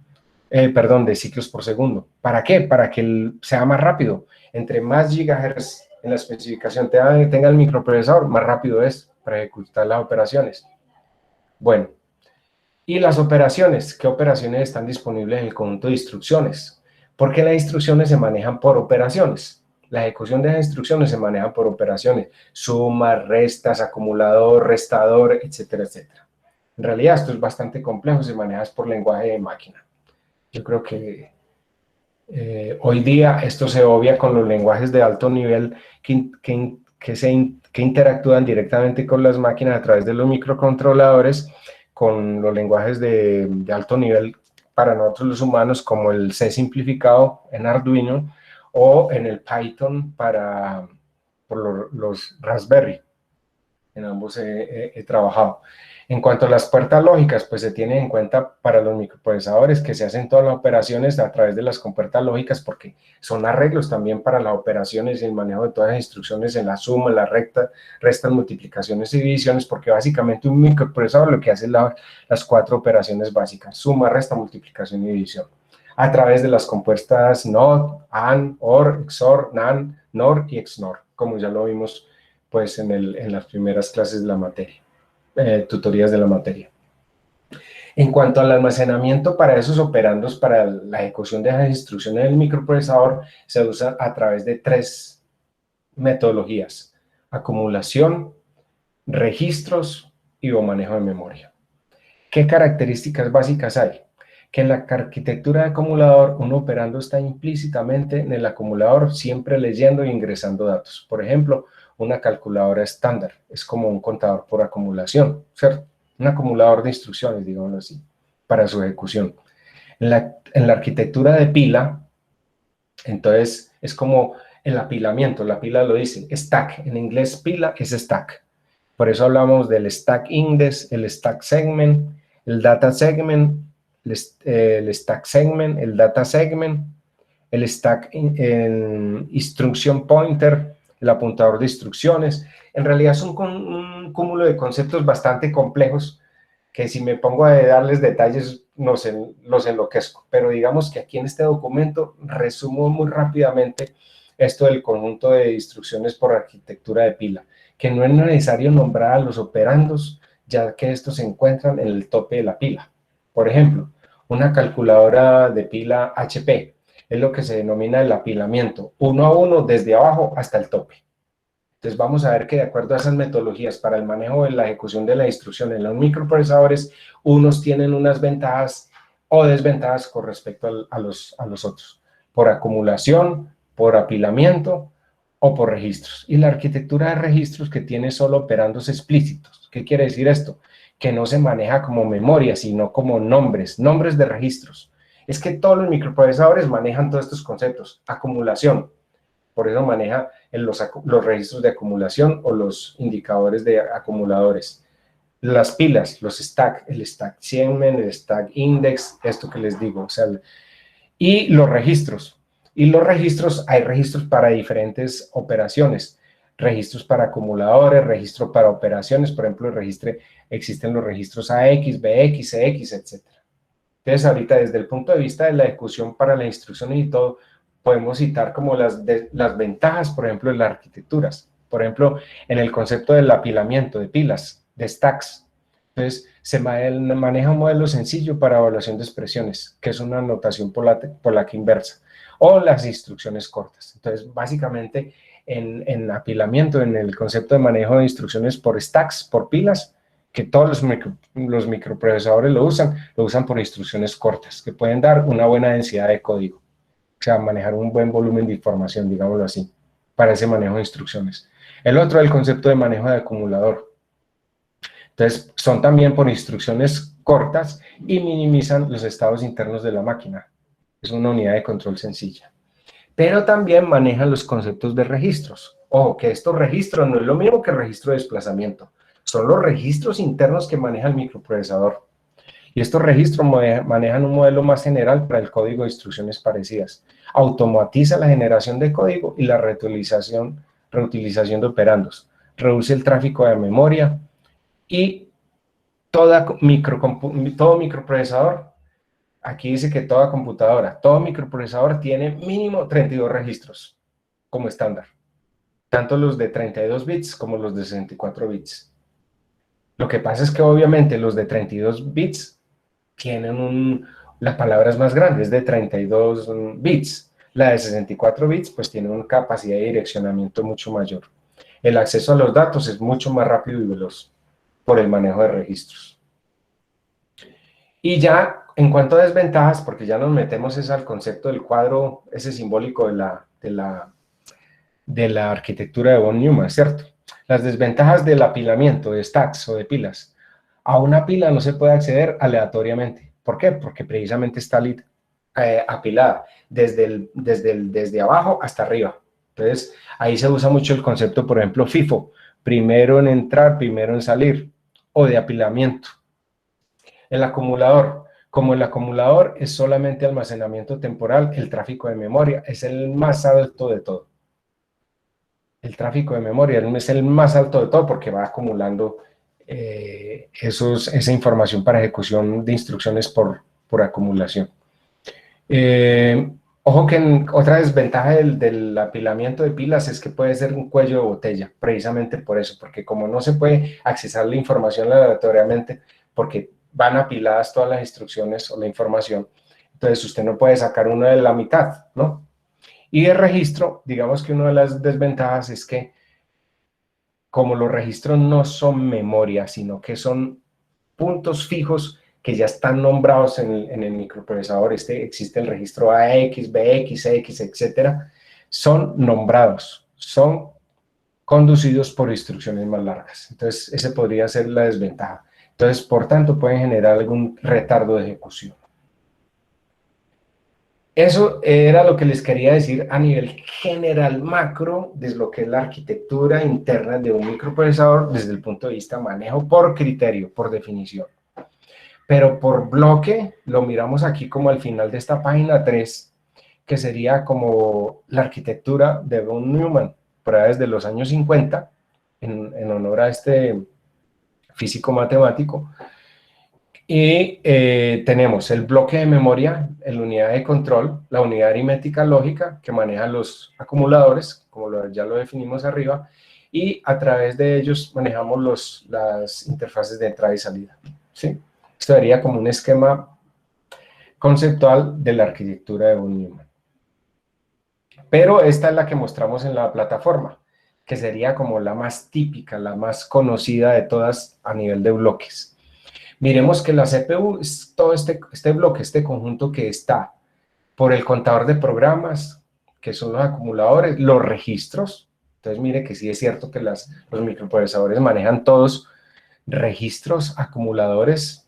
de ciclos por segundo. ¿Para qué? Para que sea más rápido. Entre más gigahertz en la especificación tenga el microprocesador, más rápido es para ejecutar las operaciones. Bueno, y las operaciones, ¿qué operaciones están disponibles en el conjunto de instrucciones? Porque las instrucciones se manejan por operaciones. La ejecución de las instrucciones se maneja por operaciones, sumas, restas, acumulador, restador, etcétera, etcétera. En realidad esto es bastante complejo, se maneja por lenguaje de máquina. Yo creo que hoy día esto se obvia con los lenguajes de alto nivel que interactúan directamente con las máquinas a través de los microcontroladores, con los lenguajes de alto nivel para nosotros los humanos, como el C simplificado en Arduino o en el Python por los Raspberry. En ambos he trabajado. En cuanto a las puertas lógicas, pues se tiene en cuenta para los microprocesadores que se hacen todas las operaciones a través de las compuertas lógicas, porque son arreglos también para las operaciones y el manejo de todas las instrucciones en la suma, la restas, multiplicaciones y divisiones, porque básicamente un microprocesador lo que hace es las 4 operaciones básicas: suma, resta, multiplicación y división, a través de las compuertas NOT, AND, OR, XOR, NAND, NOR y XNOR, como ya lo vimos pues en las primeras clases de la materia, tutorías de la materia. En cuanto al almacenamiento para esos operandos, para la ejecución de las instrucciones del microprocesador, se usa a través de 3 metodologías: acumulación, registros y o manejo de memoria. ¿Qué características básicas hay? Que en la arquitectura de acumulador, un operando está implícitamente en el acumulador, siempre leyendo e ingresando datos. Por ejemplo, una calculadora estándar es como un contador por acumulación, ¿cierto? Un acumulador de instrucciones, digámoslo así, para su ejecución. En la arquitectura de pila, entonces es como el apilamiento. La pila lo dice, stack. En inglés pila es stack. Por eso hablamos del stack index, el stack segment, el data segment, el stack segment, el data segment, el stack instruction pointer, el apuntador de instrucciones. En realidad son un cúmulo de conceptos bastante complejos que si me pongo a darles detalles los enloquezco. Pero digamos que aquí en este documento resumo muy rápidamente esto del conjunto de instrucciones por arquitectura de pila, que no es necesario nombrar a los operandos, ya que estos se encuentran en el tope de la pila. Por ejemplo, una calculadora de pila HP es lo que se denomina el apilamiento, 1 a 1 desde abajo hasta el tope. Entonces vamos a ver que de acuerdo a esas metodologías para el manejo de la ejecución de la instrucción en los microprocesadores, unos tienen unas ventajas o desventajas con respecto a los otros, por acumulación, por apilamiento o por registros. Y la arquitectura de registros que tiene solo operandos explícitos. ¿Qué quiere decir esto? Que no se maneja como memoria, sino como nombres de registros. Es que todos los microprocesadores manejan todos estos conceptos. Acumulación, por eso maneja los registros de acumulación o los indicadores de acumuladores. Las pilas, los stack, el stack segment, el stack index, esto que les digo. O sea, y los registros. Y los registros, hay registros para diferentes operaciones. Registros para acumuladores, registros para operaciones. Por ejemplo, existen los registros AX, BX, CX, etc. Entonces, ahorita, desde el punto de vista de la ejecución para las instrucciones y todo, podemos citar como las ventajas, por ejemplo, de las arquitecturas. Por ejemplo, en el concepto del apilamiento de pilas, de stacks. Entonces, se maneja un modelo sencillo para evaluación de expresiones, que es una notación polaca inversa, o las instrucciones cortas. Entonces, básicamente, en apilamiento, en el concepto de manejo de instrucciones por stacks, por pilas, que todos los microprocesadores lo usan por instrucciones cortas, que pueden dar una buena densidad de código. O sea, manejar un buen volumen de información, digámoslo así, para ese manejo de instrucciones. El otro es el concepto de manejo de acumulador. Entonces, son también por instrucciones cortas y minimizan los estados internos de la máquina. Es una unidad de control sencilla. Pero también manejan los conceptos de registros. Ojo, que estos registros no es lo mismo que el registro de desplazamiento. Son los registros internos que maneja el microprocesador. Y estos registros manejan un modelo más general para el código de instrucciones parecidas. Automatiza la generación de código y la reutilización de operandos. Reduce el tráfico de memoria y todo microprocesador, aquí dice que toda computadora, todo microprocesador tiene mínimo 32 registros como estándar. tanto los de 32 bits como los de 64 bits. Lo que pasa es que obviamente los de 32 bits tienen las palabras más grandes, de 32 bits. La de 64 bits pues tiene una capacidad de direccionamiento mucho mayor. El acceso a los datos es mucho más rápido y veloz por el manejo de registros. Y ya en cuanto a desventajas, porque ya nos metemos al concepto del cuadro, ese simbólico de la arquitectura de von Neumann, ¿cierto? Las desventajas del apilamiento de stacks o de pilas. A una pila no se puede acceder aleatoriamente. ¿Por qué? Porque precisamente está apilada desde abajo hasta arriba. Entonces, ahí se usa mucho el concepto, por ejemplo, FIFO, primero en entrar, primero en salir, o de apilamiento. El acumulador, como el acumulador es solamente almacenamiento temporal, el tráfico de memoria es el más alto de todo. El tráfico de memoria es el más alto de todo porque va acumulando esa información para ejecución de instrucciones por acumulación. Ojo que otra desventaja del apilamiento de pilas es que puede ser un cuello de botella, precisamente por eso, porque como no se puede accesar la información aleatoriamente, porque van apiladas todas las instrucciones o la información, entonces usted no puede sacar una de la mitad, ¿no? Y el registro, digamos que una de las desventajas es que como los registros no son memoria, sino que son puntos fijos que ya están nombrados en el microprocesador, existe el registro AX, BX, X, etcétera, son nombrados, son conducidos por instrucciones más largas. Entonces, ese podría ser la desventaja. Entonces, por tanto, pueden generar algún retardo de ejecución. Eso era lo que les quería decir a nivel general macro de lo que es la arquitectura interna de un microprocesador desde el punto de vista manejo por criterio, por definición. Pero por bloque lo miramos aquí como al final de esta página 3, que sería como la arquitectura de von Neumann, por ahí desde los años 50, en honor a este físico matemático. Y tenemos el bloque de memoria, la unidad de control, la unidad aritmética lógica que maneja los acumuladores, como ya lo definimos arriba, y a través de ellos manejamos las interfaces de entrada y salida, ¿sí? Esto sería como un esquema conceptual de la arquitectura de von Neumann. Pero esta es la que mostramos en la plataforma, que sería como la más típica, la más conocida de todas a nivel de bloques. Miremos que la CPU es todo este bloque, este conjunto que está por el contador de programas, que son los acumuladores, los registros. Entonces mire que sí es cierto que los microprocesadores manejan todos registros, acumuladores,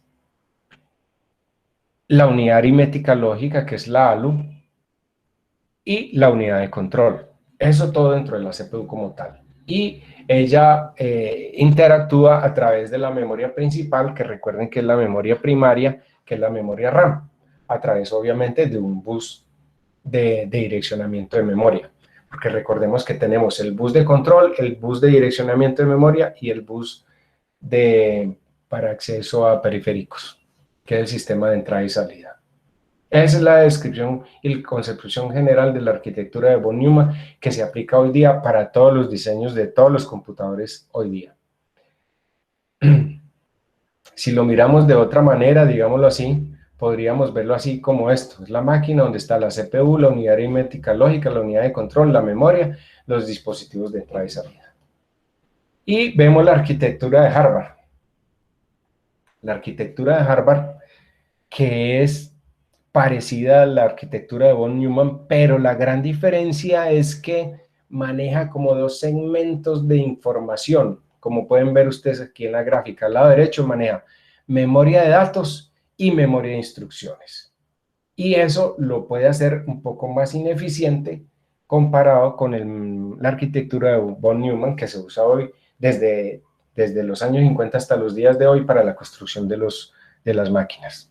la unidad aritmética lógica, que es la ALU, y la unidad de control. Eso todo dentro de la CPU como tal. Y ella interactúa a través de la memoria principal, que recuerden que es la memoria primaria, que es la memoria RAM, a través obviamente de un bus de direccionamiento de memoria. Porque recordemos que tenemos el bus de control, el bus de direccionamiento de memoria y el bus para acceso a periféricos, que es el sistema de entrada y salida. Esa es la descripción y la concepción general de la arquitectura de von Neumann que se aplica hoy día para todos los diseños de todos los computadores hoy día. Si lo miramos de otra manera, digámoslo así, podríamos verlo así como esto. Es la máquina donde está la CPU, la unidad aritmética lógica, la unidad de control, la memoria, los dispositivos de entrada y salida. Y vemos la arquitectura de Harvard. La arquitectura de Harvard, que es parecida a la arquitectura de von Neumann, pero la gran diferencia es que maneja como dos segmentos de información. Como pueden ver ustedes aquí en la gráfica, al lado derecho maneja memoria de datos y memoria de instrucciones. Y eso lo puede hacer un poco más ineficiente comparado con la arquitectura de von Neumann que se usa hoy desde los años 50 hasta los días de hoy para la construcción de las máquinas.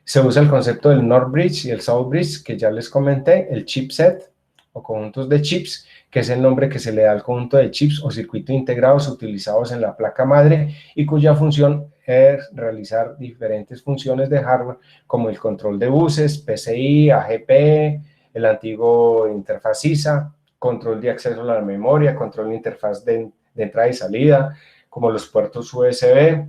Se usa el concepto del North Bridge y el South Bridge, que ya les comenté, el chipset o conjuntos de chips, que es el nombre que se le da al conjunto de chips o circuitos integrados utilizados en la placa madre y cuya función es realizar diferentes funciones de hardware, como el control de buses, PCI, AGP, el antiguo interfaz ISA, control de acceso a la memoria, control de interfaz de entrada y salida, como los puertos USB,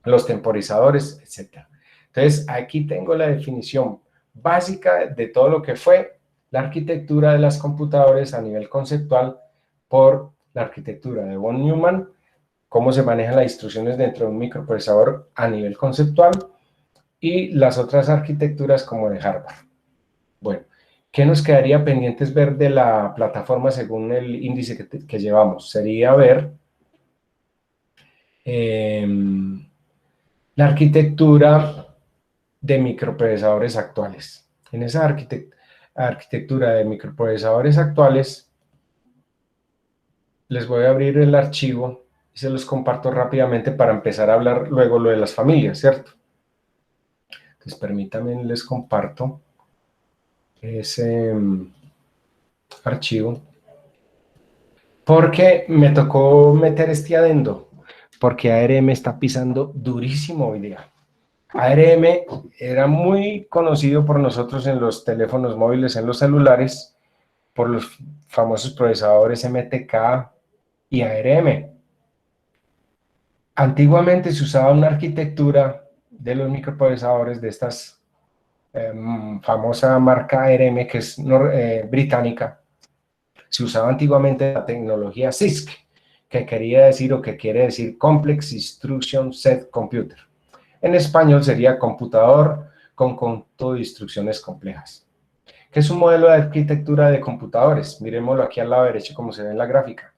los temporizadores, etc. Entonces, aquí tengo la definición básica de todo lo que fue la arquitectura de las computadoras a nivel conceptual por la arquitectura de von Neumann, cómo se manejan las instrucciones dentro de un microprocesador a nivel conceptual, y las otras arquitecturas como de Harvard. Bueno, ¿qué nos quedaría pendientes ver de la plataforma según el índice que llevamos? Sería ver la arquitectura de microprocesadores actuales. En esa arquitectura de microprocesadores actuales, les voy a abrir el archivo y se los comparto rápidamente para empezar a hablar luego lo de las familias, ¿cierto? Entonces, permítanme, les comparto ese archivo, porque me tocó meter este adendo, porque ARM está pisando durísimo hoy día. ARM era muy conocido por nosotros en los teléfonos móviles, en los celulares, por los famosos procesadores MTK y ARM. Antiguamente se usaba una arquitectura de los microprocesadores de estas famosa marca ARM, que es británica. Se usaba antiguamente la tecnología CISC, que quería decir o que quiere decir Complex Instruction Set Computer. En español sería computador con conjunto de instrucciones complejas. ¿Qué es un modelo de arquitectura de computadores? Miremoslo aquí al lado derecho como se ve en la gráfica.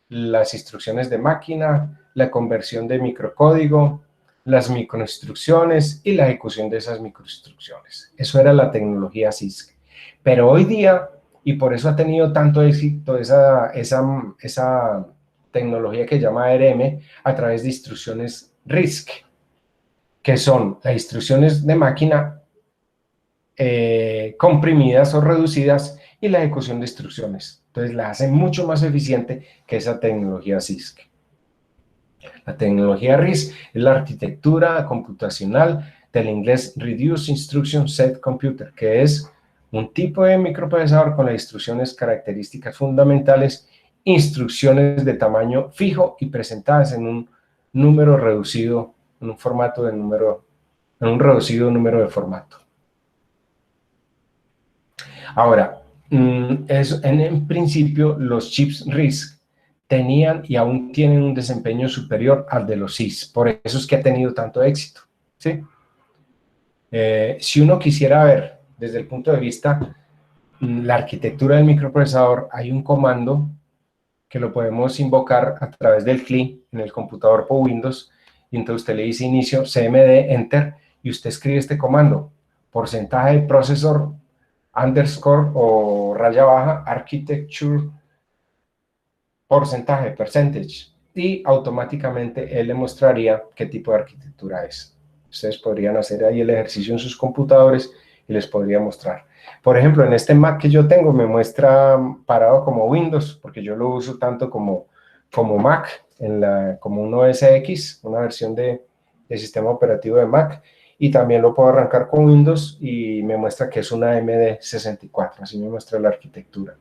Las instrucciones de máquina, la conversión de microcódigo, las microinstrucciones y la ejecución de esas microinstrucciones. Eso era la tecnología CISC. Pero hoy día, y por eso ha tenido tanto éxito esa tecnología que llama ARM, a través de instrucciones RISC, que son las instrucciones de máquina comprimidas o reducidas y la ejecución de instrucciones. Entonces la hacen mucho más eficiente que esa tecnología CISC. La tecnología RISC es la arquitectura computacional del inglés Reduced Instruction Set Computer, que es un tipo de microprocesador con las instrucciones características fundamentales, instrucciones de tamaño fijo y presentadas en un número reducido, en un formato de número, en un reducido número de formato. Ahora, en principio los chips RISC tenían y aún tienen un desempeño superior al de los CISC, por eso es que ha tenido tanto éxito, ¿sí? Si uno quisiera ver desde el punto de vista la arquitectura del microprocesador, hay un comando que lo podemos invocar a través del CLI en el computador por Windows, y entonces usted le dice inicio, cmd, enter, y usted escribe este comando, porcentaje de procesor, underscore o raya baja, architecture, porcentaje, percentage, y automáticamente él le mostraría qué tipo de arquitectura es. Ustedes podrían hacer ahí el ejercicio en sus computadores y les podría mostrar. Por ejemplo, en este Mac que yo tengo me muestra parado como Windows, porque yo lo uso tanto como Mac, como un OS X, una versión de sistema operativo de Mac, y también lo puedo arrancar con Windows y me muestra que es una AMD64, así me muestra la arquitectura.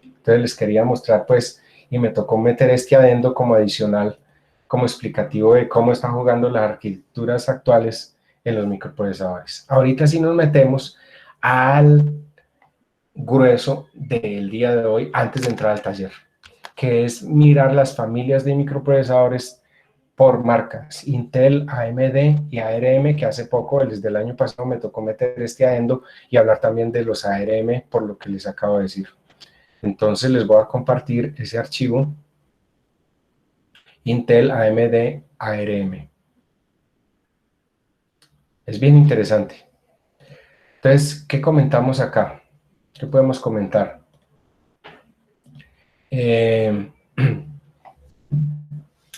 Entonces les quería mostrar, pues, y me tocó meter este adendo como adicional, como explicativo de cómo están jugando las arquitecturas actuales en los microprocesadores. Ahorita sí nos metemos al grueso del día de hoy, antes de entrar al taller, que es mirar las familias de microprocesadores por marcas, Intel, AMD y ARM, que hace poco, desde el año pasado, me tocó meter este adendo y hablar también de los ARM, por lo que les acabo de decir. Entonces les voy a compartir ese archivo, Intel, AMD, ARM. Es bien interesante. Entonces, ¿qué comentamos acá? ¿Qué podemos comentar?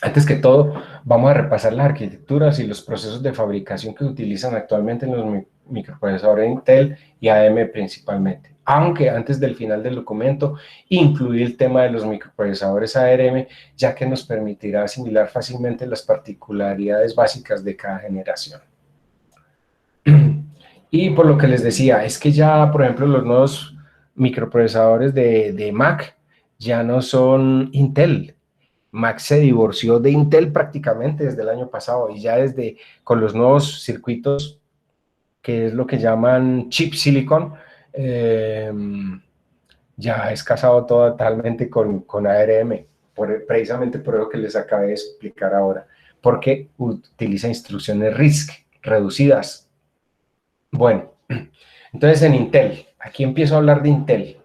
Antes que todo, vamos a repasar las arquitecturas y los procesos de fabricación que se utilizan actualmente en los microprocesadores Intel y ARM principalmente. Aunque antes del final del documento, incluir el tema de los microprocesadores ARM, ya que nos permitirá asimilar fácilmente las particularidades básicas de cada generación. Y por lo que les decía, es que ya, por ejemplo, los nuevos microprocesadores de Mac ya no son Intel. Mac se divorció de Intel prácticamente desde el año pasado y ya desde con los nuevos circuitos, que es lo que llaman chip silicon, ya es casado totalmente con ARM, precisamente por lo que les acabé de explicar ahora, porque utiliza instrucciones RISC reducidas. Bueno, entonces en Intel, aquí empiezo a hablar de Intel.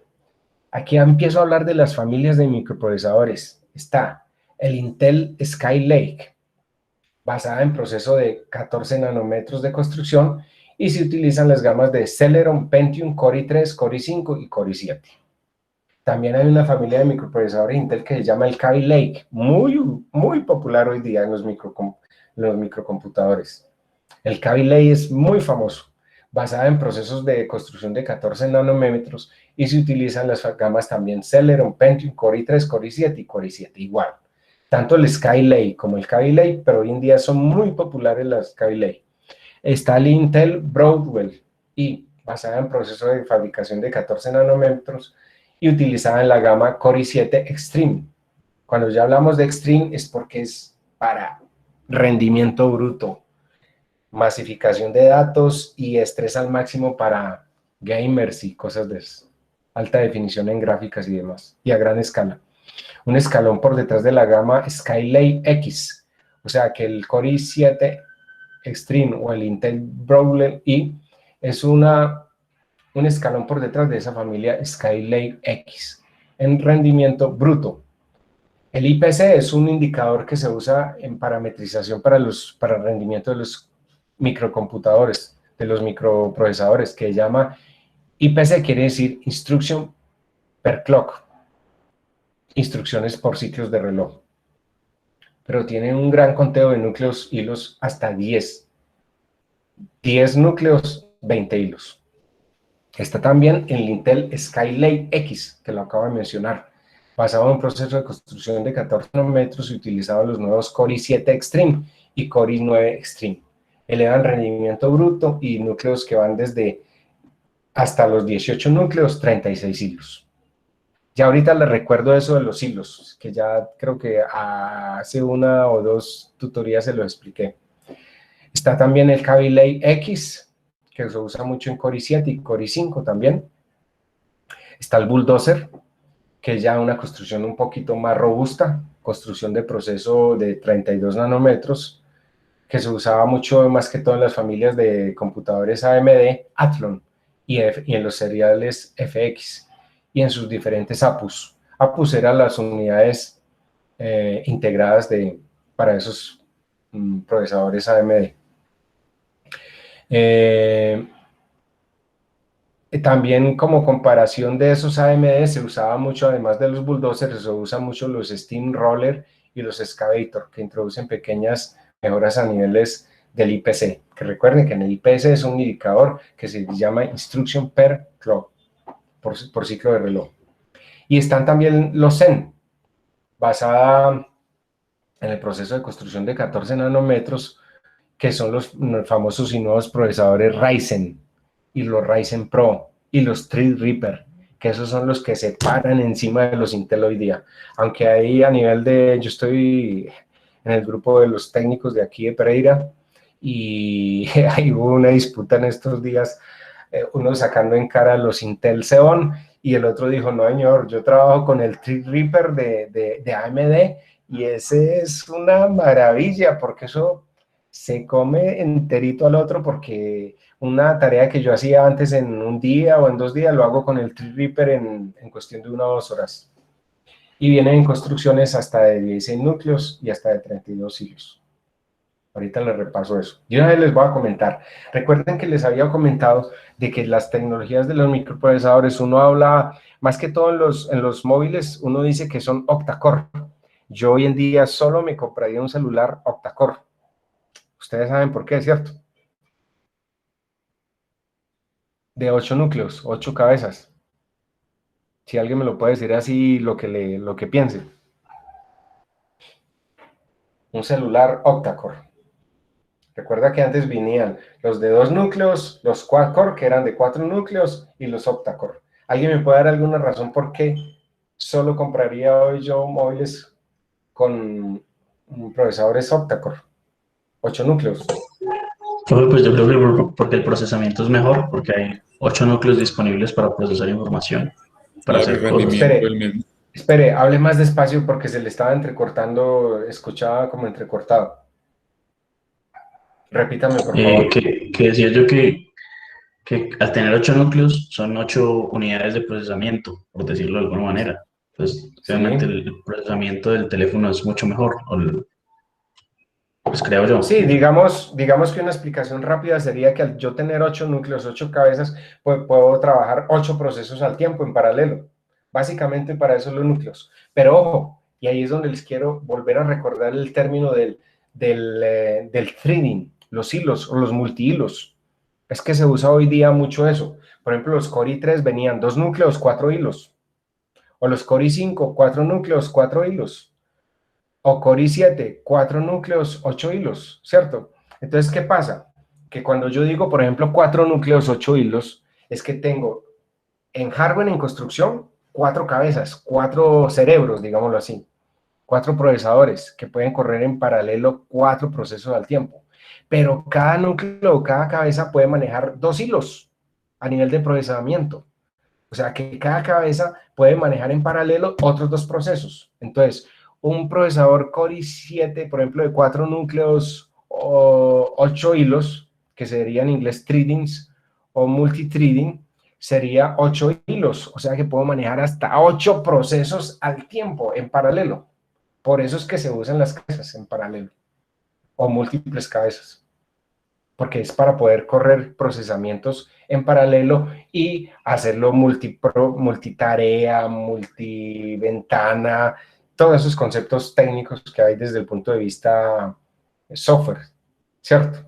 Aquí empiezo a hablar de las familias de microprocesadores. Está el Intel Skylake, basada en proceso de 14 nanómetros de construcción, y se utilizan las gamas de Celeron, Pentium, Core i3, Core i5 y Core i7. También hay una familia de microprocesadores Intel que se llama el Kaby Lake, muy popular hoy día en los microcomputadores. El Kaby Lake es muy famoso, basada en procesos de construcción de 14 nanómetros, y se utilizan las gamas también Celeron, Pentium, Core i3, Core i7 y Core i7 igual. Tanto el Skylake como el Kaby Lake, pero hoy en día son muy populares las Kaby Lake. Está el Intel Broadwell, y basada en proceso de fabricación de 14 nanómetros y utilizada en la gama Core i7 Extreme. Cuando ya hablamos de Extreme es porque es para rendimiento bruto, masificación de datos y estrés al máximo para gamers y cosas de eso. Alta definición en gráficas y demás, y a gran escala. Un escalón por detrás de la gama Skylake X, o sea que el Core i7 Extreme o el Intel Broadwell I es un escalón por detrás de esa familia Skylake X en rendimiento bruto. El IPC es un indicador que se usa en parametrización para el rendimiento de los microcomputadores, de los microprocesadores, que llama IPC, quiere decir Instruction per Clock, instrucciones por ciclos de reloj, pero tiene un gran conteo de núcleos, hilos, hasta 10 núcleos, 20 hilos. Está también el Intel Skylake X, que lo acabo de mencionar, basado en un proceso de construcción de 14 nanómetros y utilizado los nuevos Core i7 Extreme y Core i9 Extreme. Elevan rendimiento bruto y núcleos que van desde hasta los 18 núcleos, 36 hilos. Ya ahorita les recuerdo eso de los hilos, que ya creo que hace una o dos tutorías se lo expliqué. Está también el Kaby Lake X, que se usa mucho en Core i7 y Core i5 también. Está el Bulldozer, que es ya una construcción un poquito más robusta, construcción de proceso de 32 nanómetros, que se usaba mucho más que todo en las familias de computadores AMD, Athlon, y en los seriales FX, y en sus diferentes APUs. APUs eran las unidades integradas para esos procesadores AMD. También como comparación de esos AMD se usaba mucho, además de los bulldozers, se usan mucho los Steamroller y los Excavator, que introducen pequeñas mejoras a niveles del IPC, que recuerden que en el IPC es un indicador que se llama Instruction per Clock, por ciclo de reloj. Y están también los Zen, basada en el proceso de construcción de 14 nanómetros, que son los famosos y nuevos procesadores Ryzen, y los Ryzen Pro, y los Threadripper, que esos son los que se paran encima de los Intel hoy día. Aunque ahí a nivel yo estoy en el grupo de los técnicos de aquí de Pereira, y hay hubo una disputa en estos días, uno sacando en cara a los Intel Xeon, y el otro dijo, no señor, yo trabajo con el Threadripper de AMD, y ese es una maravilla, porque eso se come enterito al otro, porque una tarea que yo hacía antes en un día o en 2 días, lo hago con el Threadripper en cuestión de 1 o 2 horas. Y vienen en construcciones hasta de 16 núcleos y hasta de 32 hilos. Ahorita les repaso eso. Y una vez les voy a comentar. Recuerden que les había comentado de que las tecnologías de los microprocesadores, uno habla, más que todo en los móviles, uno dice que son octa-core. Yo hoy en día solo me compraría un celular octa-core. Ustedes saben por qué, ¿cierto? De 8 núcleos, 8 cabezas. Si alguien me lo puede decir así, lo que piense. Un celular octa-core. Recuerda que antes venían los de 2 núcleos, los quad-core, que eran de 4 núcleos, y los octa-core. ¿Alguien me puede dar alguna razón por qué solo compraría hoy yo móviles con procesadores octa-core, 8 núcleos? Pues yo creo que porque el procesamiento es mejor, porque hay 8 núcleos disponibles para procesar información, para Claro, y hacer cosas. rendimiento el mismo. Espere, hable más despacio porque se le estaba entrecortando, escuchaba como entrecortado. Repítame, por favor. Que decía yo que al tener 8 núcleos son 8 unidades de procesamiento, por decirlo de alguna manera. Pues obviamente Sí. el procesamiento del teléfono es mucho mejor, pues creo yo. Sí, digamos que una explicación rápida sería que al yo tener 8 núcleos, 8 cabezas, pues puedo trabajar 8 procesos al tiempo en paralelo. Básicamente para eso los núcleos. Pero ojo, y ahí es donde les quiero volver a recordar el término del threading, los hilos o los multihilos. Es que se usa hoy día mucho eso. Por ejemplo, los Core i3 venían 2 núcleos, 4 hilos. O los Core i5, 4 núcleos, 4 hilos. O Core i7, 4 núcleos, 8 hilos, ¿cierto? Entonces, ¿qué pasa? Que cuando yo digo, por ejemplo, 4 núcleos, 8 hilos, es que tengo en hardware en construcción 4 cabezas, 4 cerebros, digámoslo así, 4 procesadores que pueden correr en paralelo 4 procesos al tiempo. Pero cada núcleo, cada cabeza puede manejar 2 hilos a nivel de procesamiento. O sea, que cada cabeza puede manejar en paralelo otros 2 procesos. Entonces, un procesador Core i7, por ejemplo, de 4 núcleos o 8 hilos, que sería en inglés threadings o multithreading, sería 8 hilos. O sea que puedo manejar hasta 8 procesos al tiempo en paralelo. Por eso es que se usan las cabezas en paralelo o múltiples cabezas, porque es para poder correr procesamientos en paralelo y hacerlo multitarea, multiventana, todos esos conceptos técnicos que hay desde el punto de vista software, ¿cierto?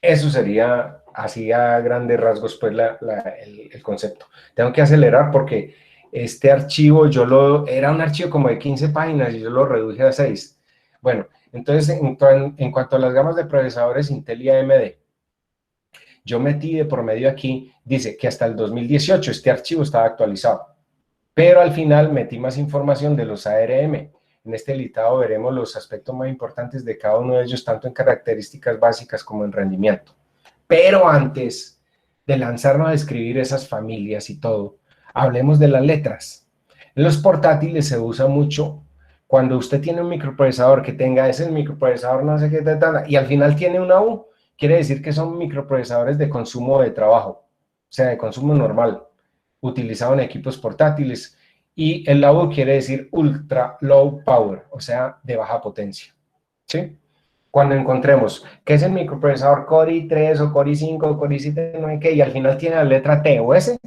Eso sería así a grandes rasgos pues el concepto. Tengo que acelerar porque este archivo era un archivo como de 15 páginas y yo lo reduje a 6. Bueno, entonces en cuanto a las gamas de procesadores Intel y AMD, yo metí de por medio aquí, dice que hasta el 2018 este archivo estaba actualizado, pero al final metí más información de los ARM. En este listado veremos los aspectos más importantes de cada uno de ellos, tanto en características básicas como en rendimiento. Pero antes de lanzarnos a describir esas familias y todo, hablemos de las letras. En los portátiles se usa mucho cuando usted tiene un microprocesador que tenga ese microprocesador no sé qué, y al final tiene una U, quiere decir que son microprocesadores de consumo de trabajo, o sea, de consumo normal, utilizado en equipos portátiles. Y el U quiere decir ultra low power, o sea, de baja potencia. ¿Sí? Cuando encontremos que es el microprocesador Core i3 o Core i5 o Core i7, no hay que, y al final tiene la letra T o S,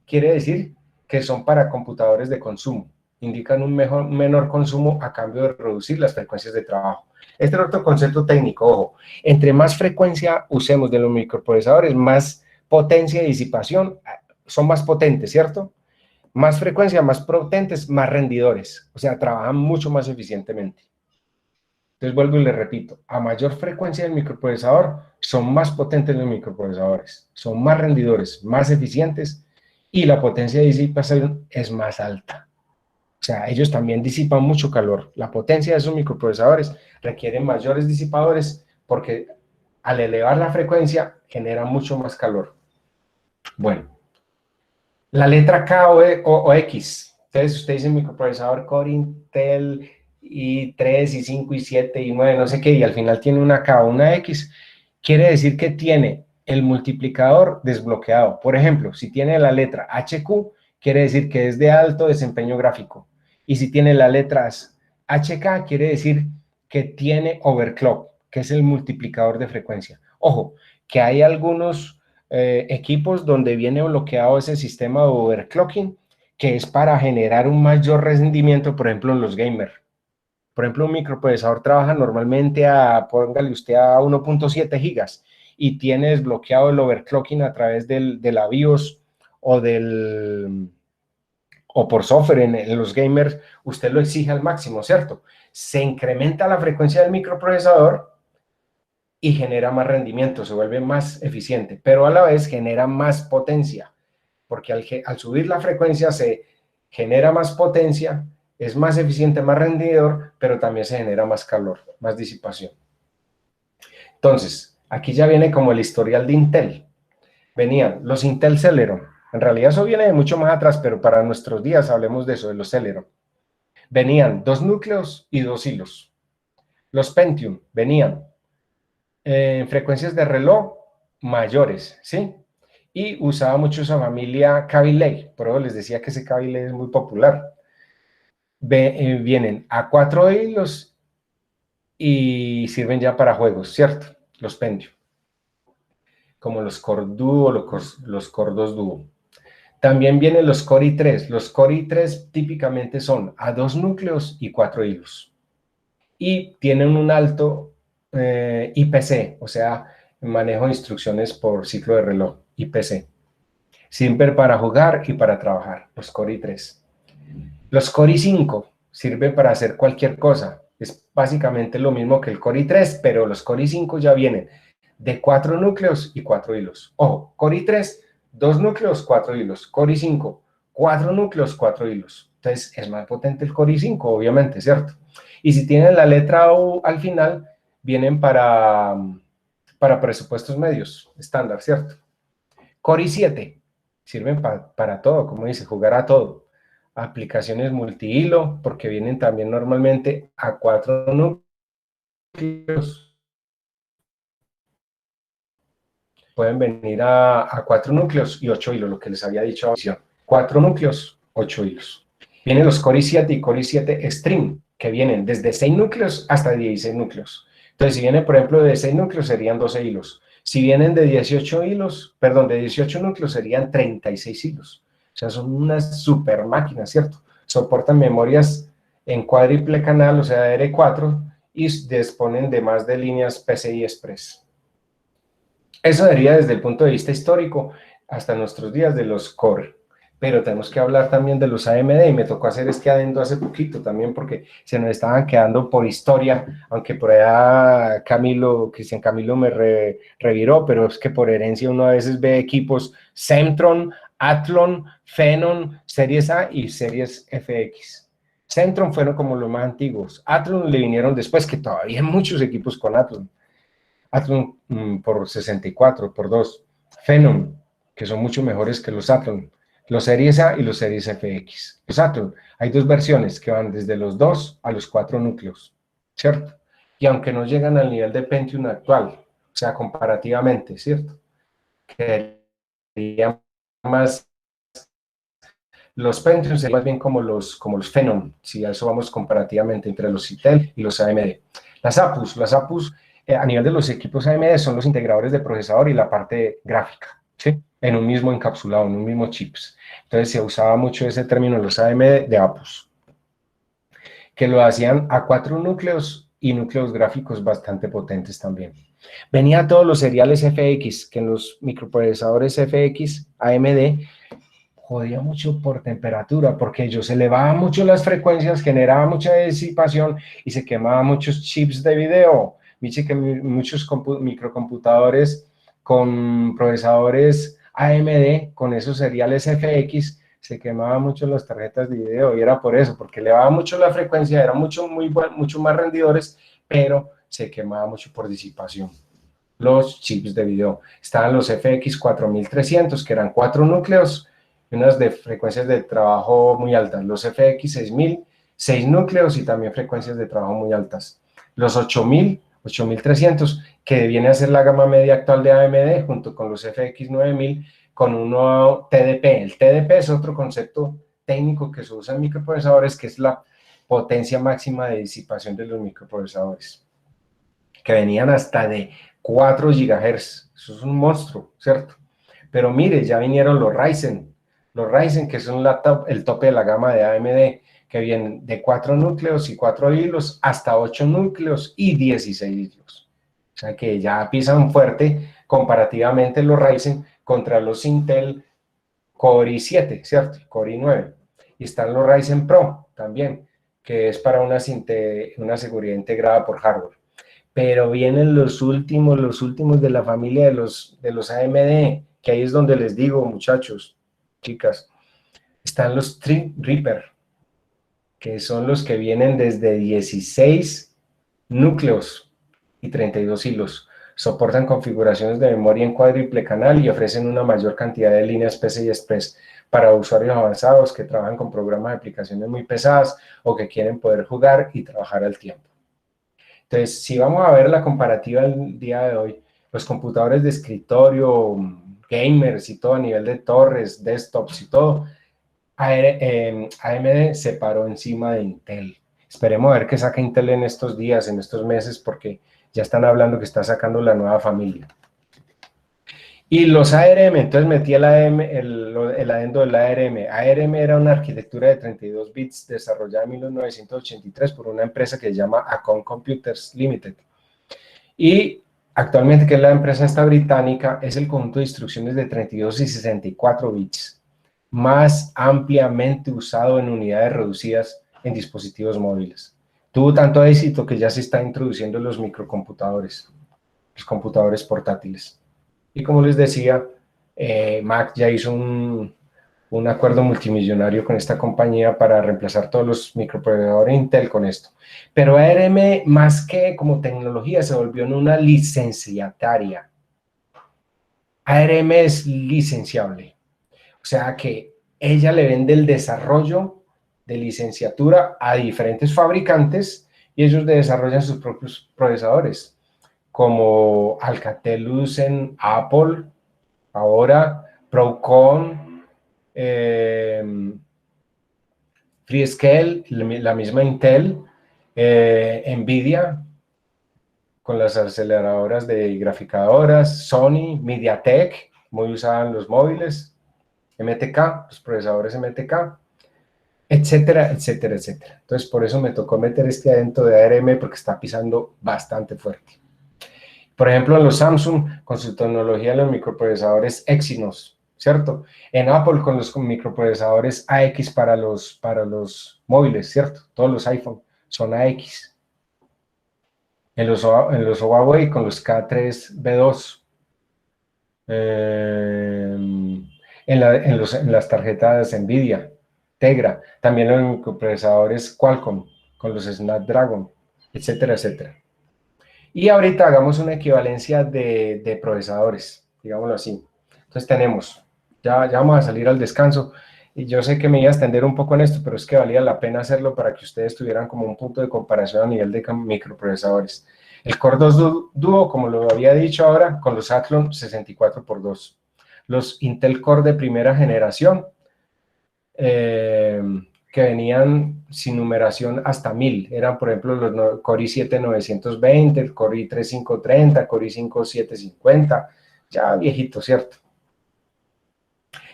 quiere decir que son para computadores de consumo. Indican un menor consumo a cambio de reducir las frecuencias de trabajo. Este es otro concepto técnico, ojo. Entre más frecuencia usemos de los microprocesadores, más potencia y disipación, son más potentes, ¿cierto? Más frecuencia, más potentes, más rendidores. O sea, trabajan mucho más eficientemente. Entonces vuelvo y le repito, a mayor frecuencia del microprocesador, son más potentes los microprocesadores, son más rendidores, más eficientes y la potencia de disipación es más alta. O sea, ellos también disipan mucho calor. La potencia de esos microprocesadores requiere mayores disipadores porque al elevar la frecuencia genera mucho más calor. Bueno, la letra K o X. Entonces usted dice microprocesador Core Intel i3, i5, i7, i9, no sé qué, y al final tiene una K o una X, quiere decir que tiene el multiplicador desbloqueado. Por ejemplo, si tiene la letra HQ, quiere decir que es de alto desempeño gráfico. Y si tiene las letras HK, quiere decir que tiene overclock, que es el multiplicador de frecuencia. Ojo, que hay algunos equipos donde viene bloqueado ese sistema de overclocking, que es para generar un mayor rendimiento, por ejemplo, en los gamers. Por ejemplo, un microprocesador trabaja normalmente póngale usted a 1.7 gigas y tiene desbloqueado el overclocking a través de la BIOS o por software en los gamers, usted lo exige al máximo, ¿cierto? Se incrementa la frecuencia del microprocesador y genera más rendimiento, se vuelve más eficiente, pero a la vez genera más potencia. porque al subir la frecuencia se genera más potencia, es más eficiente, más rendidor, pero también se genera más calor, más disipación. Entonces, aquí ya viene como el historial de Intel. Venían los Intel Celeron. En realidad eso viene de mucho más atrás, pero para nuestros días hablemos de eso, de los Celeron. Venían 2 núcleos y 2 hilos. Los Pentium venían en frecuencias de reloj mayores, ¿sí? Y usaba mucho esa familia Kaby Lake, por eso les decía que ese Kaby Lake es muy popular. Vienen a 4 hilos y sirven ya para juegos, ¿cierto? Los Pentium, como los Core Duo, los Core 2 Duo. También vienen los Core i3. Los Core i3 típicamente son a 2 núcleos y 4 hilos. Y tienen un alto IPC, o sea, manejo de instrucciones por ciclo de reloj, IPC. Sirven para jugar y para trabajar, los Core i3. Los Core i5 sirven para hacer cualquier cosa. Es básicamente lo mismo que el Core i3, pero los Core i5 ya vienen de 4 núcleos y 4 hilos. Ojo, Core i3, 2 núcleos, 4 hilos. Core i5, 4 núcleos, 4 hilos. Entonces, es más potente el Core i5, obviamente, ¿cierto? Y si tienen la letra U al final, vienen para presupuestos medios, estándar, ¿cierto? Core i7, sirven para todo, como dice, jugar a todo. Aplicaciones multihilo, porque vienen también normalmente a 4 núcleos. Pueden venir a 4 núcleos y 8 hilos, lo que les había dicho. 4 núcleos, 8 hilos. Vienen los Core i7 y Core i7 Extreme, que vienen desde 6 núcleos hasta 16 núcleos. Entonces, si vienen, por ejemplo, de 6 núcleos, serían 12 hilos. Si vienen de 18 hilos, perdón, de 18 núcleos, serían 36 hilos. O sea, son unas super máquinas, ¿cierto? Soportan memorias en cuádruple canal, o sea, R4, y disponen de más de líneas PCI Express. Eso sería desde el punto de vista histórico hasta nuestros días de los Core. Pero tenemos que hablar también de los AMD, y me tocó hacer este adendo hace poquito también porque se nos estaban quedando por historia, aunque por allá Cristian Camilo me reviró, pero es que por herencia uno a veces ve equipos Centron, Athlon, Phenom, Series A y Series FX. Centron fueron como los más antiguos, Athlon le vinieron después, que todavía hay muchos equipos con Athlon. Athlon por 64, por 2, Phenom, que son mucho mejores que los Athlon, los Series A y los Series FX. Los Athlon, hay 2 versiones que van desde los 2 a los 4 núcleos, ¿cierto? Y aunque no llegan al nivel de Pentium actual, o sea, comparativamente, ¿cierto? Que sería más, los Pentium serían más bien como los Phenom, si a eso vamos comparativamente entre los Intel y los AMD. Las APUs a nivel de los equipos AMD son los integradores de procesador y la parte gráfica, ¿sí? En un mismo encapsulado, en un mismo chips. Entonces se usaba mucho ese término en los AMD de APUs, que lo hacían a 4 núcleos y núcleos gráficos bastante potentes también. Venía todos los seriales FX, que en los microprocesadores FX AMD jodía mucho por temperatura, porque ellos elevaban mucho las frecuencias, generaba mucha disipación y se quemaban muchos chips de video. Dice que muchos microcomputadores con procesadores AMD, con esos seriales FX, se quemaban mucho las tarjetas de video, y era por eso, porque elevaba mucho la frecuencia, eran mucho más rendidores, pero se quemaba mucho por disipación. Los chips de video. Estaban los FX 4300, que eran 4 núcleos, unas de frecuencias de trabajo muy altas. Los FX 6000, 6 núcleos y también frecuencias de trabajo muy altas. Los 8000, 8300, que viene a ser la gama media actual de AMD, junto con los FX 9000, con un nuevo TDP. El TDP es otro concepto técnico que se usa en microprocesadores, que es la potencia máxima de disipación de los microprocesadores, que venían hasta de 4 GHz. Eso es un monstruo, ¿cierto? Pero mire, ya vinieron los Ryzen, que son el tope de la gama de AMD, que vienen de 4 núcleos y 4 hilos hasta 8 núcleos y 16 hilos. O sea que ya pisan fuerte comparativamente los Ryzen contra los Intel Core i7, ¿cierto? Core i9. Y están los Ryzen Pro también, que es para una seguridad integrada por hardware. Pero vienen los últimos de la familia de los AMD, que ahí es donde les digo, muchachos, chicas. Están los Threadripper, que son los que vienen desde 16 núcleos y 32 hilos. Soportan configuraciones de memoria en cuádruple canal y ofrecen una mayor cantidad de líneas PCI Express para usuarios avanzados que trabajan con programas de aplicaciones muy pesadas o que quieren poder jugar y trabajar al tiempo. Entonces, si vamos a ver la comparativa del día de hoy, los computadores de escritorio, gamers y todo a nivel de torres, desktops y todo, AMD se paró encima de Intel. Esperemos a ver qué saca Intel en estos días, en estos meses, porque ya están hablando que está sacando la nueva familia. Y los ARM, entonces metí el adendo del ARM. ARM era una arquitectura de 32 bits desarrollada en 1983 por una empresa que se llama Acon Computers Limited. Y actualmente, que es la empresa esta británica, es el conjunto de instrucciones de 32 y 64 bits, más ampliamente usado en unidades reducidas en dispositivos móviles. Tuvo tanto éxito que ya se está introduciendo en los microcomputadores, los computadores portátiles. Y como les decía, Mac ya hizo un acuerdo multimillonario con esta compañía para reemplazar todos los microprocesadores Intel con esto. Pero ARM, más que como tecnología, se volvió en una licenciataria. ARM es licenciable. O sea que ella le vende el desarrollo de licenciatura a diferentes fabricantes y ellos desarrollan sus propios procesadores, como Alcatel en Apple, ahora Procon, Freescale, la misma Intel, Nvidia, con las aceleradoras de graficadoras, Sony, MediaTek, muy usada en los móviles, MTK, los procesadores MTK, etcétera, etcétera, etcétera. Entonces, por eso me tocó meter este adentro de ARM, porque está pisando bastante fuerte. Por ejemplo, en los Samsung, con su tecnología de los microprocesadores Exynos, ¿cierto? En Apple, con los microprocesadores AX para los móviles, ¿cierto? Todos los iPhone son AX. En los Huawei, con los K3B2. En las tarjetas NVIDIA, Tegra, también los microprocesadores Qualcomm, con los Snapdragon, etcétera, etcétera. Y ahorita hagamos una equivalencia de procesadores, digámoslo así. Entonces tenemos, ya vamos a salir al descanso, y yo sé que me iba a extender un poco en esto, pero es que valía la pena hacerlo para que ustedes tuvieran como un punto de comparación a nivel de microprocesadores. El Core 2 Duo, como lo había dicho ahora, con los Athlon 64x2. Los Intel Core de primera generación, que venían sin numeración hasta 1000. Eran, por ejemplo, los Core i7 920, el Core i3 530, Core i5 750, ya viejito, ¿cierto?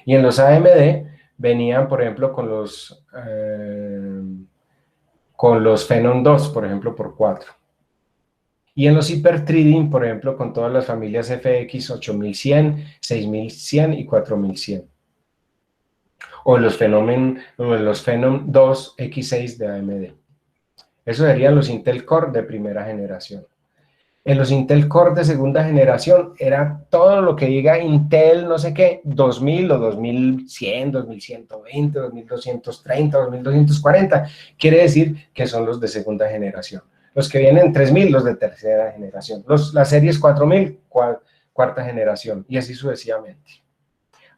Y en los AMD venían, por ejemplo, con los Phenom 2, por ejemplo, por 4. Y en los Hyper Threading, por ejemplo, con todas las familias FX 8100, 6100 y 4100. O los Phenom 2 X6 de AMD. Eso serían los Intel Core de primera generación. En los Intel Core de segunda generación era todo lo que diga Intel, no sé qué, 2000 o 2100, 2120, 2230, 2240. Quiere decir que son los de segunda generación. Los que vienen 3000, los de tercera generación. Las series 4000, cuarta generación. Y así sucesivamente.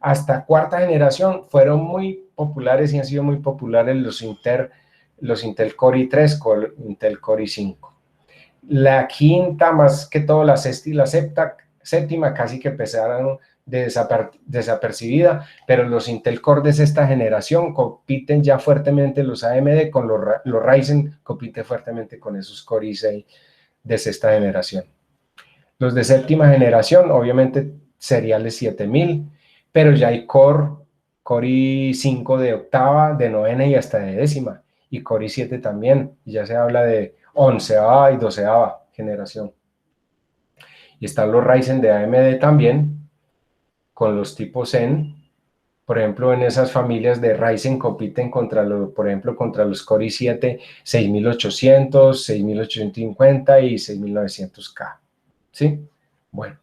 Hasta cuarta generación fueron muy populares y han sido muy populares los Intel Core i3, Intel Core i5. La quinta, más que todo la sexta y la séptima, casi que empezaron desapercibida, pero los Intel Core de sexta generación compiten ya fuertemente los AMD, con los Ryzen compiten fuertemente con esos Core i6 de sexta generación. Los de séptima generación, obviamente, seriales 7000, pero ya hay Core i5 de octava, de novena y hasta de décima, y Core i7 también, y ya se habla de 11ª y 12ª generación. Y están los Ryzen de AMD también, con los tipos Zen. Por ejemplo, en esas familias de Ryzen compiten por ejemplo, contra los Core i7 6800, 6850 y 6900K. ¿Sí? Bueno,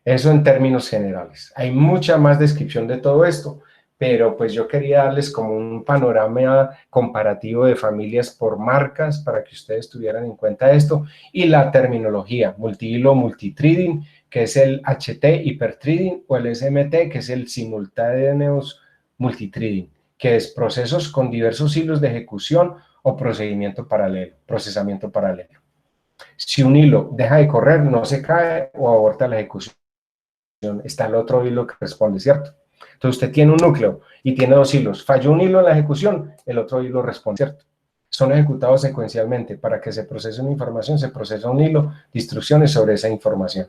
eso en términos generales. Hay mucha más descripción de todo esto, pero pues yo quería darles como un panorama comparativo de familias por marcas para que ustedes tuvieran en cuenta esto, y la terminología, multihilo, multithreading, que es el HT hiperthreading, o el SMT, que es el simultaneous multithreading, que es procesos con diversos hilos de ejecución o procesamiento paralelo. Si un hilo deja de correr, no se cae o aborta la ejecución, está el otro hilo que responde, ¿cierto? Entonces usted tiene un núcleo y tiene dos hilos. Falló un hilo en la ejecución, el otro hilo responde, ¿cierto? Son ejecutados secuencialmente. Para que se procese una información, se procesa un hilo de instrucciones sobre esa información.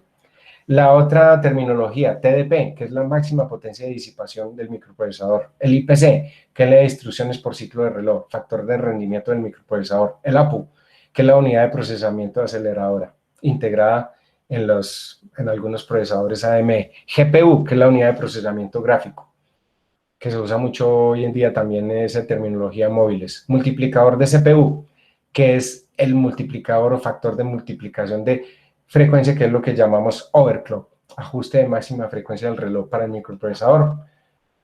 La otra terminología, TDP, que es la máxima potencia de disipación del microprocesador. El IPC, que es la de instrucciones por ciclo de reloj, factor de rendimiento del microprocesador. El APU, que es la unidad de procesamiento de aceleradora, integrada en algunos procesadores AMD. GPU, que es la unidad de procesamiento gráfico, que se usa mucho hoy en día también en esa terminología de móviles. Multiplicador de CPU, que es el multiplicador o factor de multiplicación de frecuencia, que es lo que llamamos overclock, ajuste de máxima frecuencia del reloj para el microprocesador,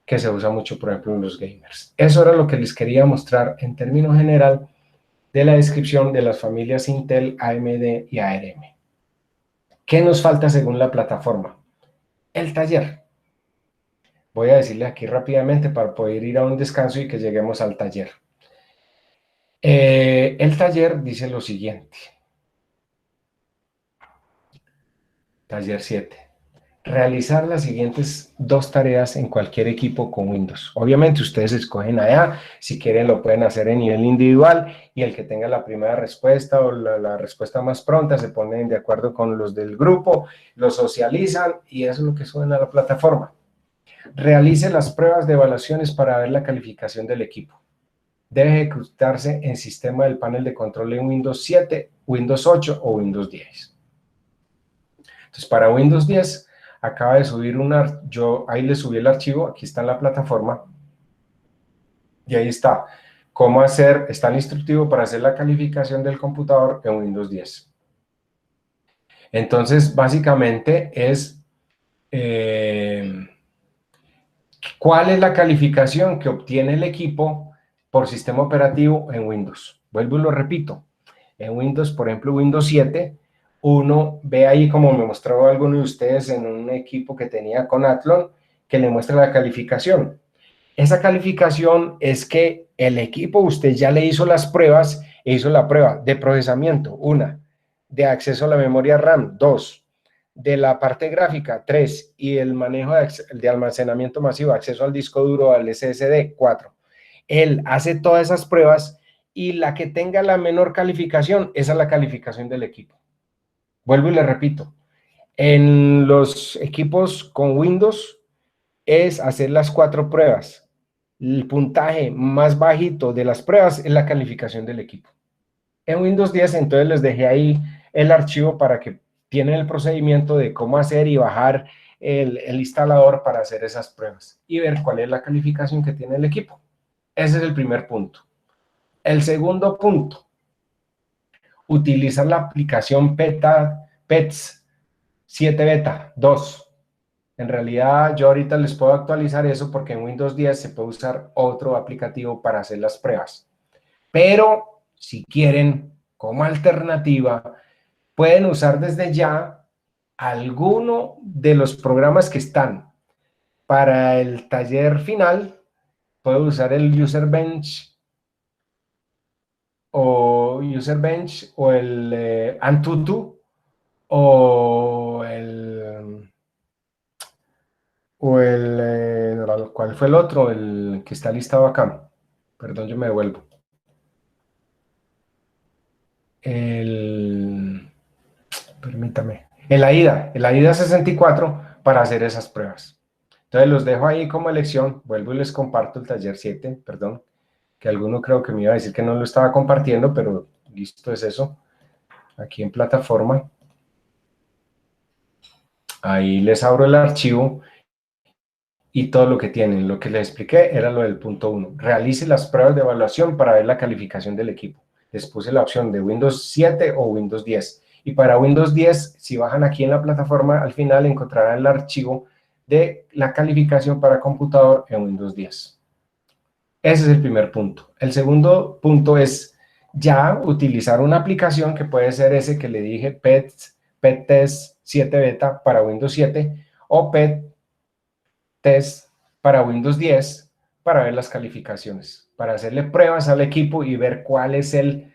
que se usa mucho, por ejemplo, en los gamers. Eso era lo que les quería mostrar en términos general de la descripción de las familias Intel, AMD y ARM. ¿Qué nos falta según la plataforma? El taller. Voy a decirle aquí rápidamente para poder ir a un descanso y que lleguemos al taller. El taller dice lo siguiente. Taller 7. Realizar las siguientes dos tareas en cualquier equipo con Windows. Obviamente ustedes escogen allá, si quieren lo pueden hacer en nivel individual, y el que tenga la primera respuesta o la respuesta más pronta se ponen de acuerdo con los del grupo, lo socializan y eso es lo que suben a la plataforma. Realice las pruebas de evaluaciones para ver la calificación del equipo. Debe ejecutarse en sistema del panel de control en Windows 7, Windows 8 o Windows 10. Entonces, para Windows 10, acaba de subir yo ahí le subí el archivo, aquí está en la plataforma, y ahí está, cómo hacer, está el instructivo para hacer la calificación del computador en Windows 10. Entonces, básicamente es, ¿cuál es la calificación que obtiene el equipo por sistema operativo en Windows? Vuelvo y lo repito, en Windows, por ejemplo, Windows 7, uno ve ahí, como me mostró alguno de ustedes en un equipo que tenía con Athlon, que le muestra la calificación. Esa calificación es que el equipo, usted ya le hizo las pruebas, e hizo la prueba de procesamiento, 1, de acceso a la memoria RAM, 2, de la parte gráfica, 3, y el manejo de almacenamiento masivo, acceso al disco duro, al SSD, 4. Él hace todas esas pruebas y la que tenga la menor calificación, esa es la calificación del equipo. Vuelvo y le repito, en los equipos con Windows es hacer las 4 pruebas. El puntaje más bajito de las pruebas es la calificación del equipo. En Windows 10, entonces les dejé ahí el archivo para que tienen el procedimiento de cómo hacer y bajar el instalador para hacer esas pruebas y ver cuál es la calificación que tiene el equipo. Ese es el primer punto. El segundo punto, utilizar la aplicación PETS 7 Beta 2. En realidad yo ahorita les puedo actualizar eso porque en Windows 10 se puede usar otro aplicativo para hacer las pruebas. Pero si quieren, como alternativa, pueden usar desde ya alguno de los programas que están para el taller final. Pueden usar el UserBench o el Antutu ¿cuál fue el otro? El que está listado acá. Perdón, yo me devuelvo. Permítame. El AIDA 64 para hacer esas pruebas. Entonces los dejo ahí como elección. Vuelvo y les comparto el taller 7, perdón, que alguno creo que me iba a decir que no lo estaba compartiendo, pero listo, es eso. Aquí en plataforma. Ahí les abro el archivo y todo lo que tienen. Lo que les expliqué era lo del punto 1. Realice las pruebas de evaluación para ver la calificación del equipo. Les puse la opción de Windows 7 o Windows 10. Y para Windows 10, si bajan aquí en la plataforma, al final encontrarán el archivo de la calificación para computador en Windows 10. Ese es el primer punto. El segundo punto es ya utilizar una aplicación que puede ser ese que le dije, PET-Test 7 Beta para Windows 7 o PET-Test para Windows 10 para ver las calificaciones, para hacerle pruebas al equipo y ver cuál es el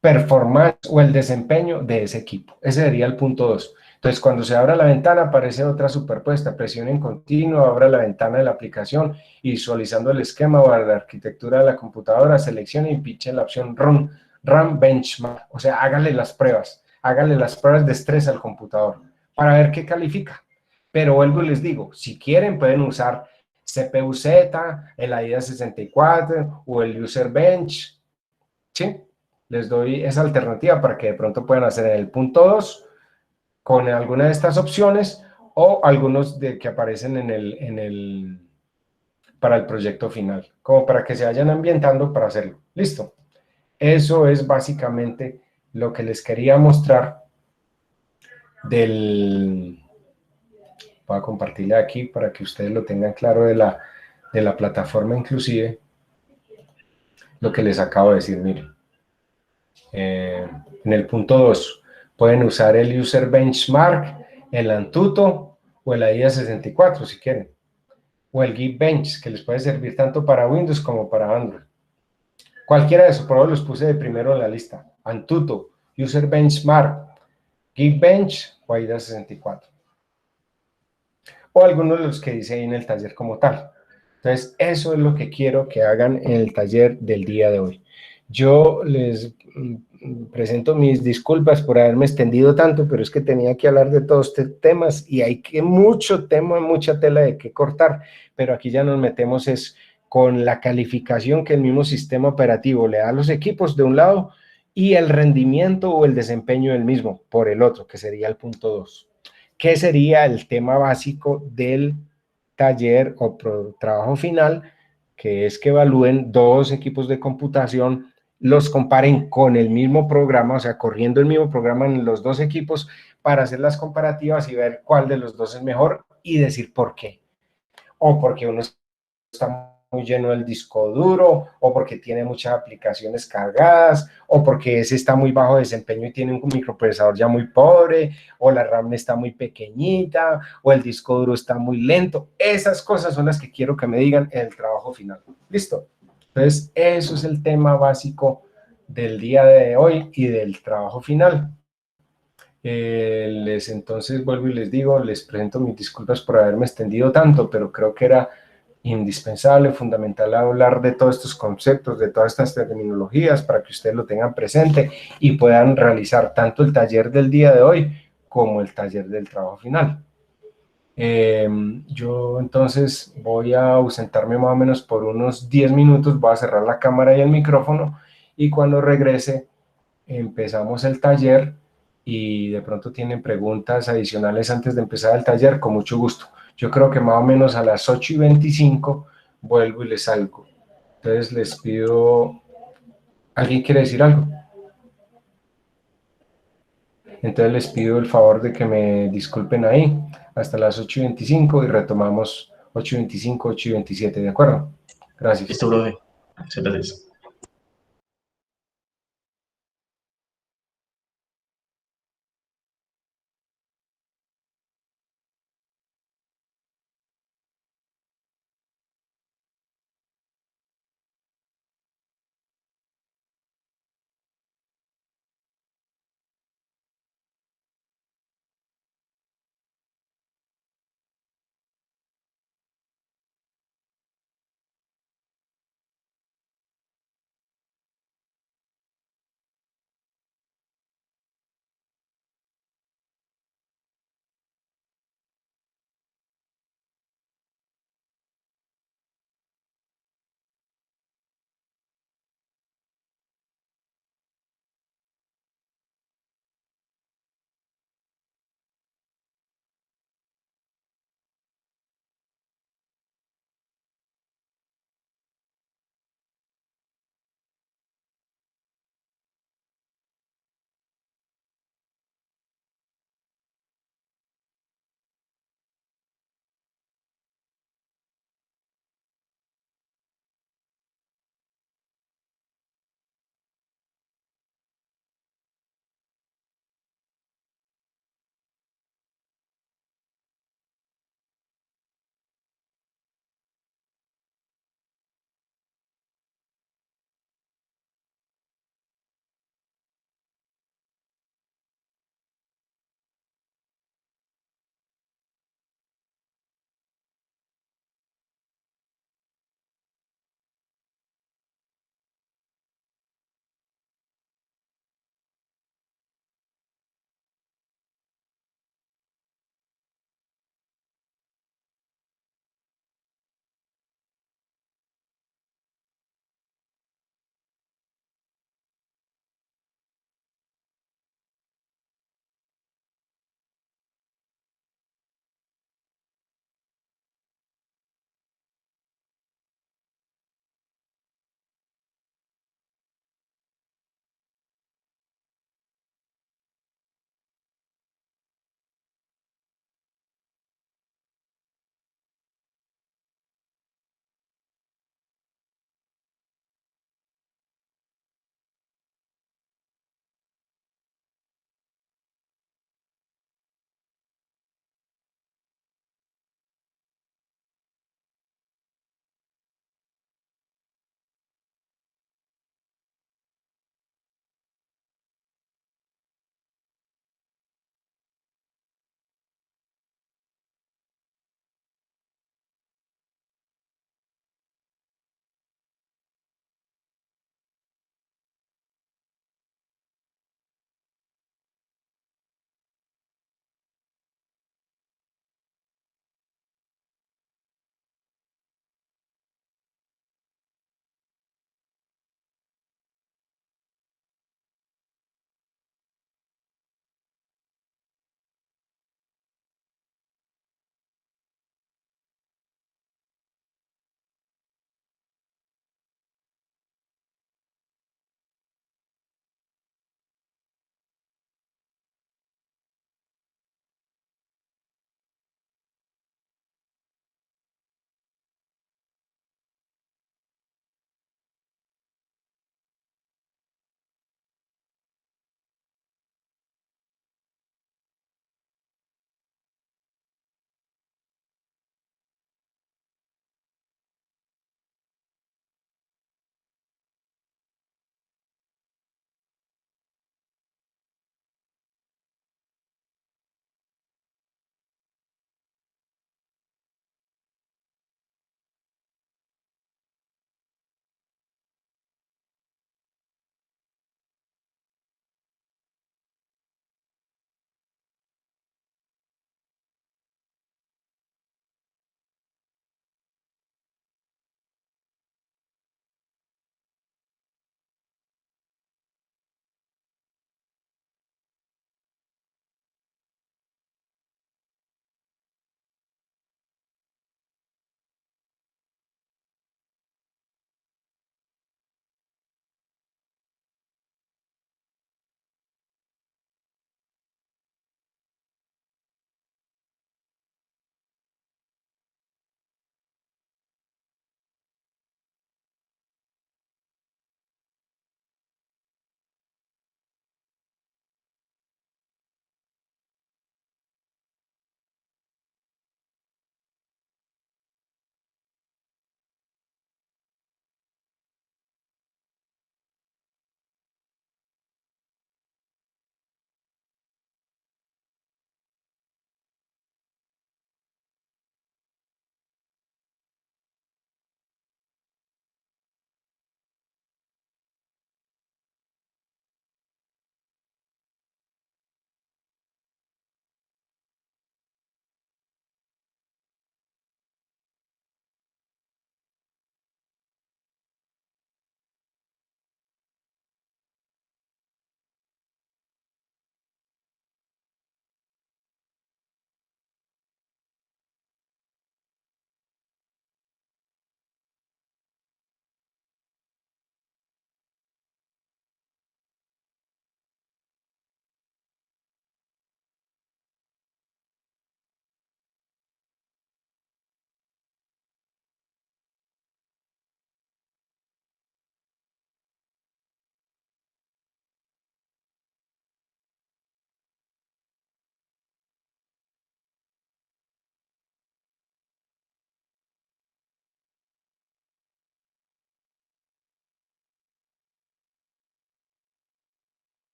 performance o el desempeño de ese equipo. Ese sería el punto 2. Entonces, cuando se abra la ventana, aparece otra superpuesta, presión en continuo, abra la ventana de la aplicación y visualizando el esquema o la arquitectura de la computadora, seleccione y pinche la opción Run Benchmark. O sea, hágale las pruebas de estrés al computador para ver qué califica. Pero vuelvo y les digo, si quieren pueden usar CPU-Z, el AIDA 64 o el User Bench, ¿sí? Les doy esa alternativa para que de pronto puedan hacer en el punto 2 con alguna de estas opciones o algunos de que aparecen para el proyecto final, como para que se vayan ambientando para hacerlo. Listo. Eso es básicamente lo que les quería mostrar del... Voy a compartirle aquí para que ustedes lo tengan claro de la plataforma inclusive, lo que les acabo de decir, miren. En el punto 2 pueden usar el User Benchmark, el Antutu o el AIDA 64 si quieren, o el Geekbench, que les puede servir tanto para Windows como para Android. Cualquiera de esos, por ahora los puse de primero en la lista: Antutu, User Benchmark, Geekbench o AIDA 64. O algunos de los que dice ahí en el taller como tal. Entonces, eso es lo que quiero que hagan en el taller del día de hoy. Yo les presento mis disculpas por haberme extendido tanto, pero es que tenía que hablar de todos estos temas y hay mucho tema, mucha tela de qué cortar, pero aquí ya nos metemos es con la calificación que el mismo sistema operativo le da a los equipos de un lado y el rendimiento o el desempeño del mismo por el otro, que sería el punto 2. ¿Qué sería el tema básico del taller o trabajo final? Que es que evalúen dos equipos de computación, los comparen con el mismo programa, o sea, corriendo el mismo programa en los dos equipos para hacer las comparativas y ver cuál de los dos es mejor y decir por qué. O porque uno está muy lleno del disco duro, o porque tiene muchas aplicaciones cargadas, o porque ese está muy bajo desempeño y tiene un microprocesador ya muy pobre, o la RAM está muy pequeñita, o el disco duro está muy lento. Esas cosas son las que quiero que me digan en el trabajo final. ¿Listo? Entonces, eso es el tema básico del día de hoy y del trabajo final. Entonces vuelvo y les digo, les presento mis disculpas por haberme extendido tanto, pero creo que era indispensable, fundamental hablar de todos estos conceptos, de todas estas terminologías para que ustedes lo tengan presente y puedan realizar tanto el taller del día de hoy como el taller del trabajo final. Yo entonces voy a ausentarme más o menos por unos 10 minutos, voy a cerrar la cámara y el micrófono y cuando regrese empezamos el taller y de pronto tienen preguntas adicionales antes de empezar el taller, con mucho gusto. Yo creo que más o menos a las 8:25 vuelvo y les salgo. Entonces les pido, ¿alguien quiere decir algo? Entonces les pido el favor de que me disculpen ahí hasta las 8:25 y retomamos 8:25, 8:27, ¿de acuerdo? Gracias. Listo, brother. Muchas gracias.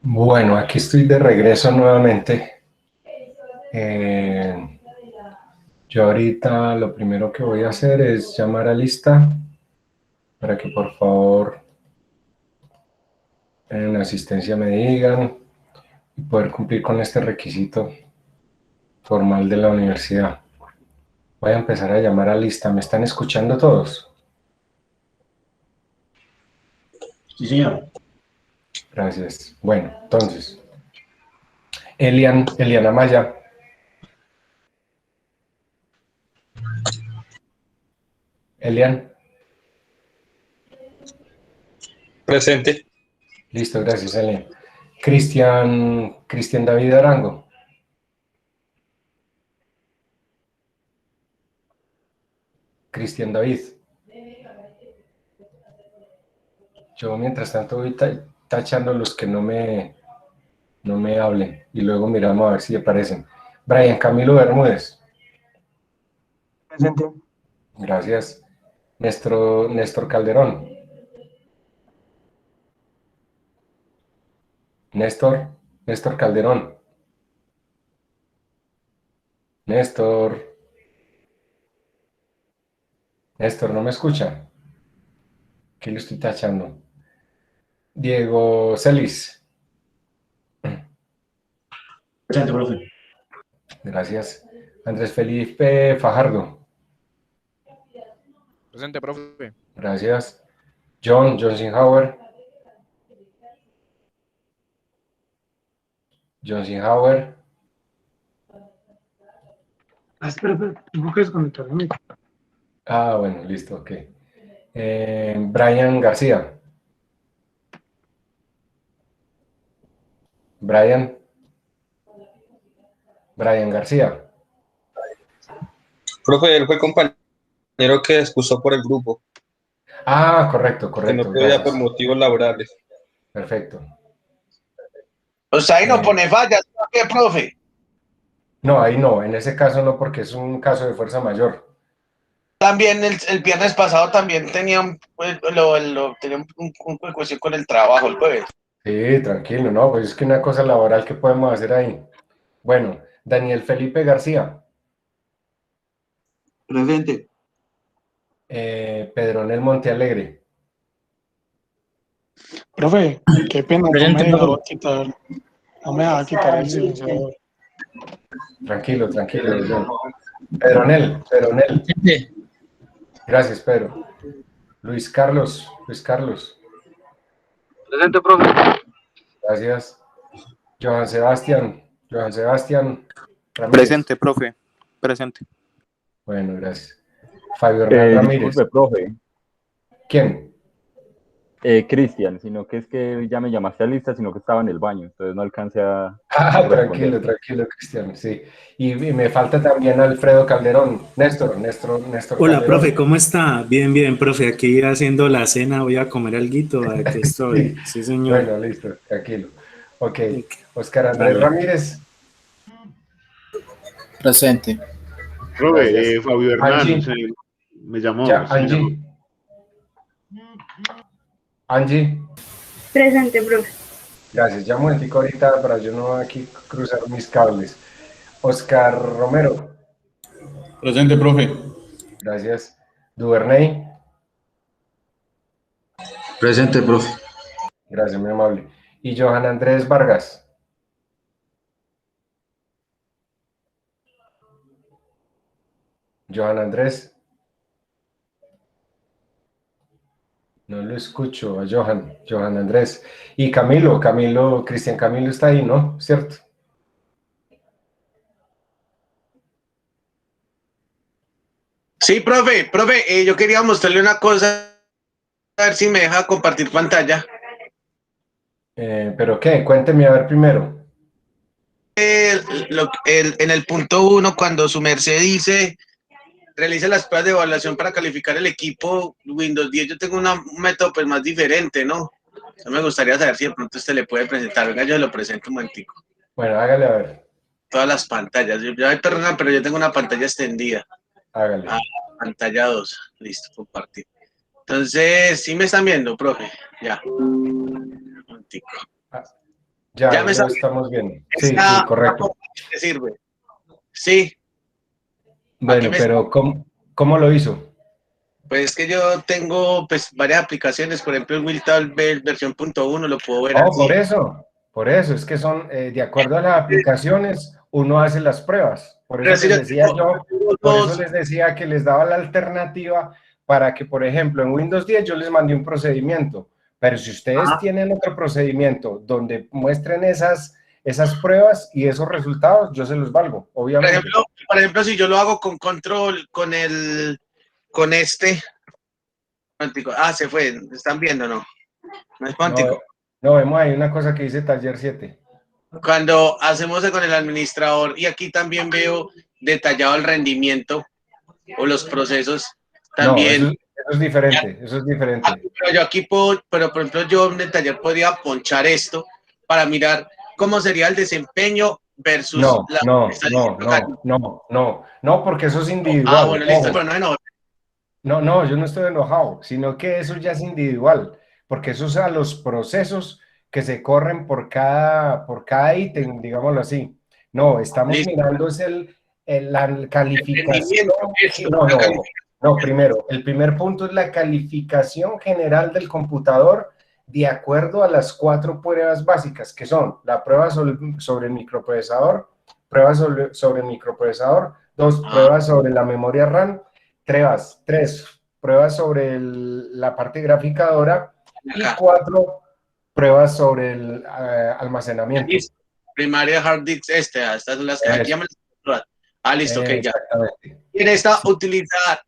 Bueno, aquí estoy de regreso nuevamente. Yo ahorita lo primero que voy a hacer es llamar a lista para que por favor en la asistencia me digan y poder cumplir con este requisito formal de la universidad. Voy a empezar a llamar a lista. ¿Me están escuchando todos? Sí, señor. Gracias. Bueno, entonces, Elian Amaya. Elian, Presente. listo, gracias, Elian. Cristian David Arango. Cristian David. Yo mientras tanto voy tachando los que no me hablen y luego miramos a ver si aparecen. Brian Camilo Bermúdez. Presente. Gracias. Néstor Calderón. Néstor Calderón. Néstor, ¿no me escucha? ¿Qué le estoy tachando? Diego Celis. Presente, profe. Gracias. Andrés Felipe Fajardo. Presente, profe. Gracias. John Sinhauer. John Sinhauer. Espera, tengo que desconectar el micro. Ah, bueno, listo, ok. Brian García. Brian García. Profe, él fue compañero que excusó por el grupo, Ah, correcto, que no podía gracias. por motivos laborales. Perfecto. O sea, ahí no pone fallas, ¿qué, profe? No, ahí no, en ese caso no, porque es un caso de fuerza mayor. También el viernes pasado también tenía tenía una cuestión con el trabajo el jueves. Sí, tranquilo, no, pues es que una cosa laboral que podemos hacer ahí. Bueno, Daniel Felipe García. Presente. Pedronel Montealegre. Profe, qué pena, Presente, no profe. me va a quitar el silenciador. Tranquilo, John. Pedronel. Presente. Gracias, Pedro. Luis Carlos. Presente, profe. Gracias. Johan Sebastián Ramírez. Presente, profe. Presente. Bueno, gracias. Fabio Hernán Ramírez. Disculpe, profe, ¿Quién? Cristian, sino que es que ya me llamaste a lista, sino que estaba en el baño, entonces no alcancé a Tranquilo, Cristian, sí. Y me falta también Alfredo Calderón. Néstor Hola, Calderón. profe, ¿cómo está? Bien, bien, profe, aquí haciendo la cena, voy a comer alguito, aquí estoy. Sí, señor. Bueno, listo, tranquilo. Ok, Ok. Oscar Andrés Vale. Ramírez. Presente. Profe, Gracias. Fabio Hernán, Angie. me llamó. Ya, sí, Angie. Presente, profe. Gracias, ya un momentico ahorita para yo no aquí cruzar mis cables. Oscar Romero. Presente, profe. Gracias. Duvernay. Presente, profe. Gracias, muy amable. Y Johan Andrés Vargas. Johan Andrés. No lo escucho a Johan Andrés. Y Cristian Camilo está ahí, ¿no? ¿Cierto? Sí, profe, yo quería mostrarle una cosa, a ver si me deja compartir pantalla. ¿Pero qué? Cuénteme a ver primero. En el punto 1, cuando su merced dice, realice las pruebas de evaluación para calificar el equipo Windows 10, yo tengo un método pues más diferente, ¿no? Yo me gustaría saber si de pronto usted le puede presentar. Venga, yo lo presento un momentico. Bueno, hágale a ver. Todas las pantallas. Perdona, pero yo tengo una pantalla extendida. Hágale. Pantalla 2. Listo, compartir. Entonces, ¿sí me están viendo, profe? Ya. Un momentico. Ya me lo sale. estamos viendo. Sí, Esta- sí, correcto. ¿Te sirve? Sí. Bueno, me pero ¿cómo lo hizo? Pues es que yo tengo pues varias aplicaciones, por ejemplo el Wiltal versión .1 lo puedo ver Oh, así. por eso, es que son, de acuerdo a las aplicaciones, uno hace las pruebas. Por Pero eso si les yo decía tengo por eso dos, les decía que les daba la alternativa para que, por ejemplo, en Windows 10 yo les mandé un procedimiento, pero si ustedes tienen otro procedimiento donde muestren esas pruebas y esos resultados, yo se los valgo, obviamente. por ejemplo, si yo lo hago con control, con este, cuántico. Se fue, ¿están viendo no? No es cuántico. No, vemos ahí una cosa que dice taller 7. Cuando hacemos con el administrador, y aquí también veo detallado el rendimiento o los procesos también. No, eso es diferente, eso es diferente. Pero yo aquí puedo, pero por ejemplo yo en el taller podría ponchar esto para mirar cómo sería el desempeño versus No, porque eso es individual. Bueno, listo, Ojo. pero no enojo. No, yo no estoy enojado, sino que eso ya es individual, porque eso es a los procesos que se corren por cada ítem, digámoslo así. No, estamos mirando es la calificación. Primero, el primer punto es la calificación general del computador de acuerdo a las 4 pruebas básicas, que son la prueba sobre el microprocesador, pruebas sobre el microprocesador, 2 pruebas sobre la memoria RAM, 3 pruebas sobre la parte graficadora y 4 pruebas sobre el almacenamiento. Primaria hard disk, estas son las que aquí ya me las listo, ok, ya. Exactamente. En esta utilizar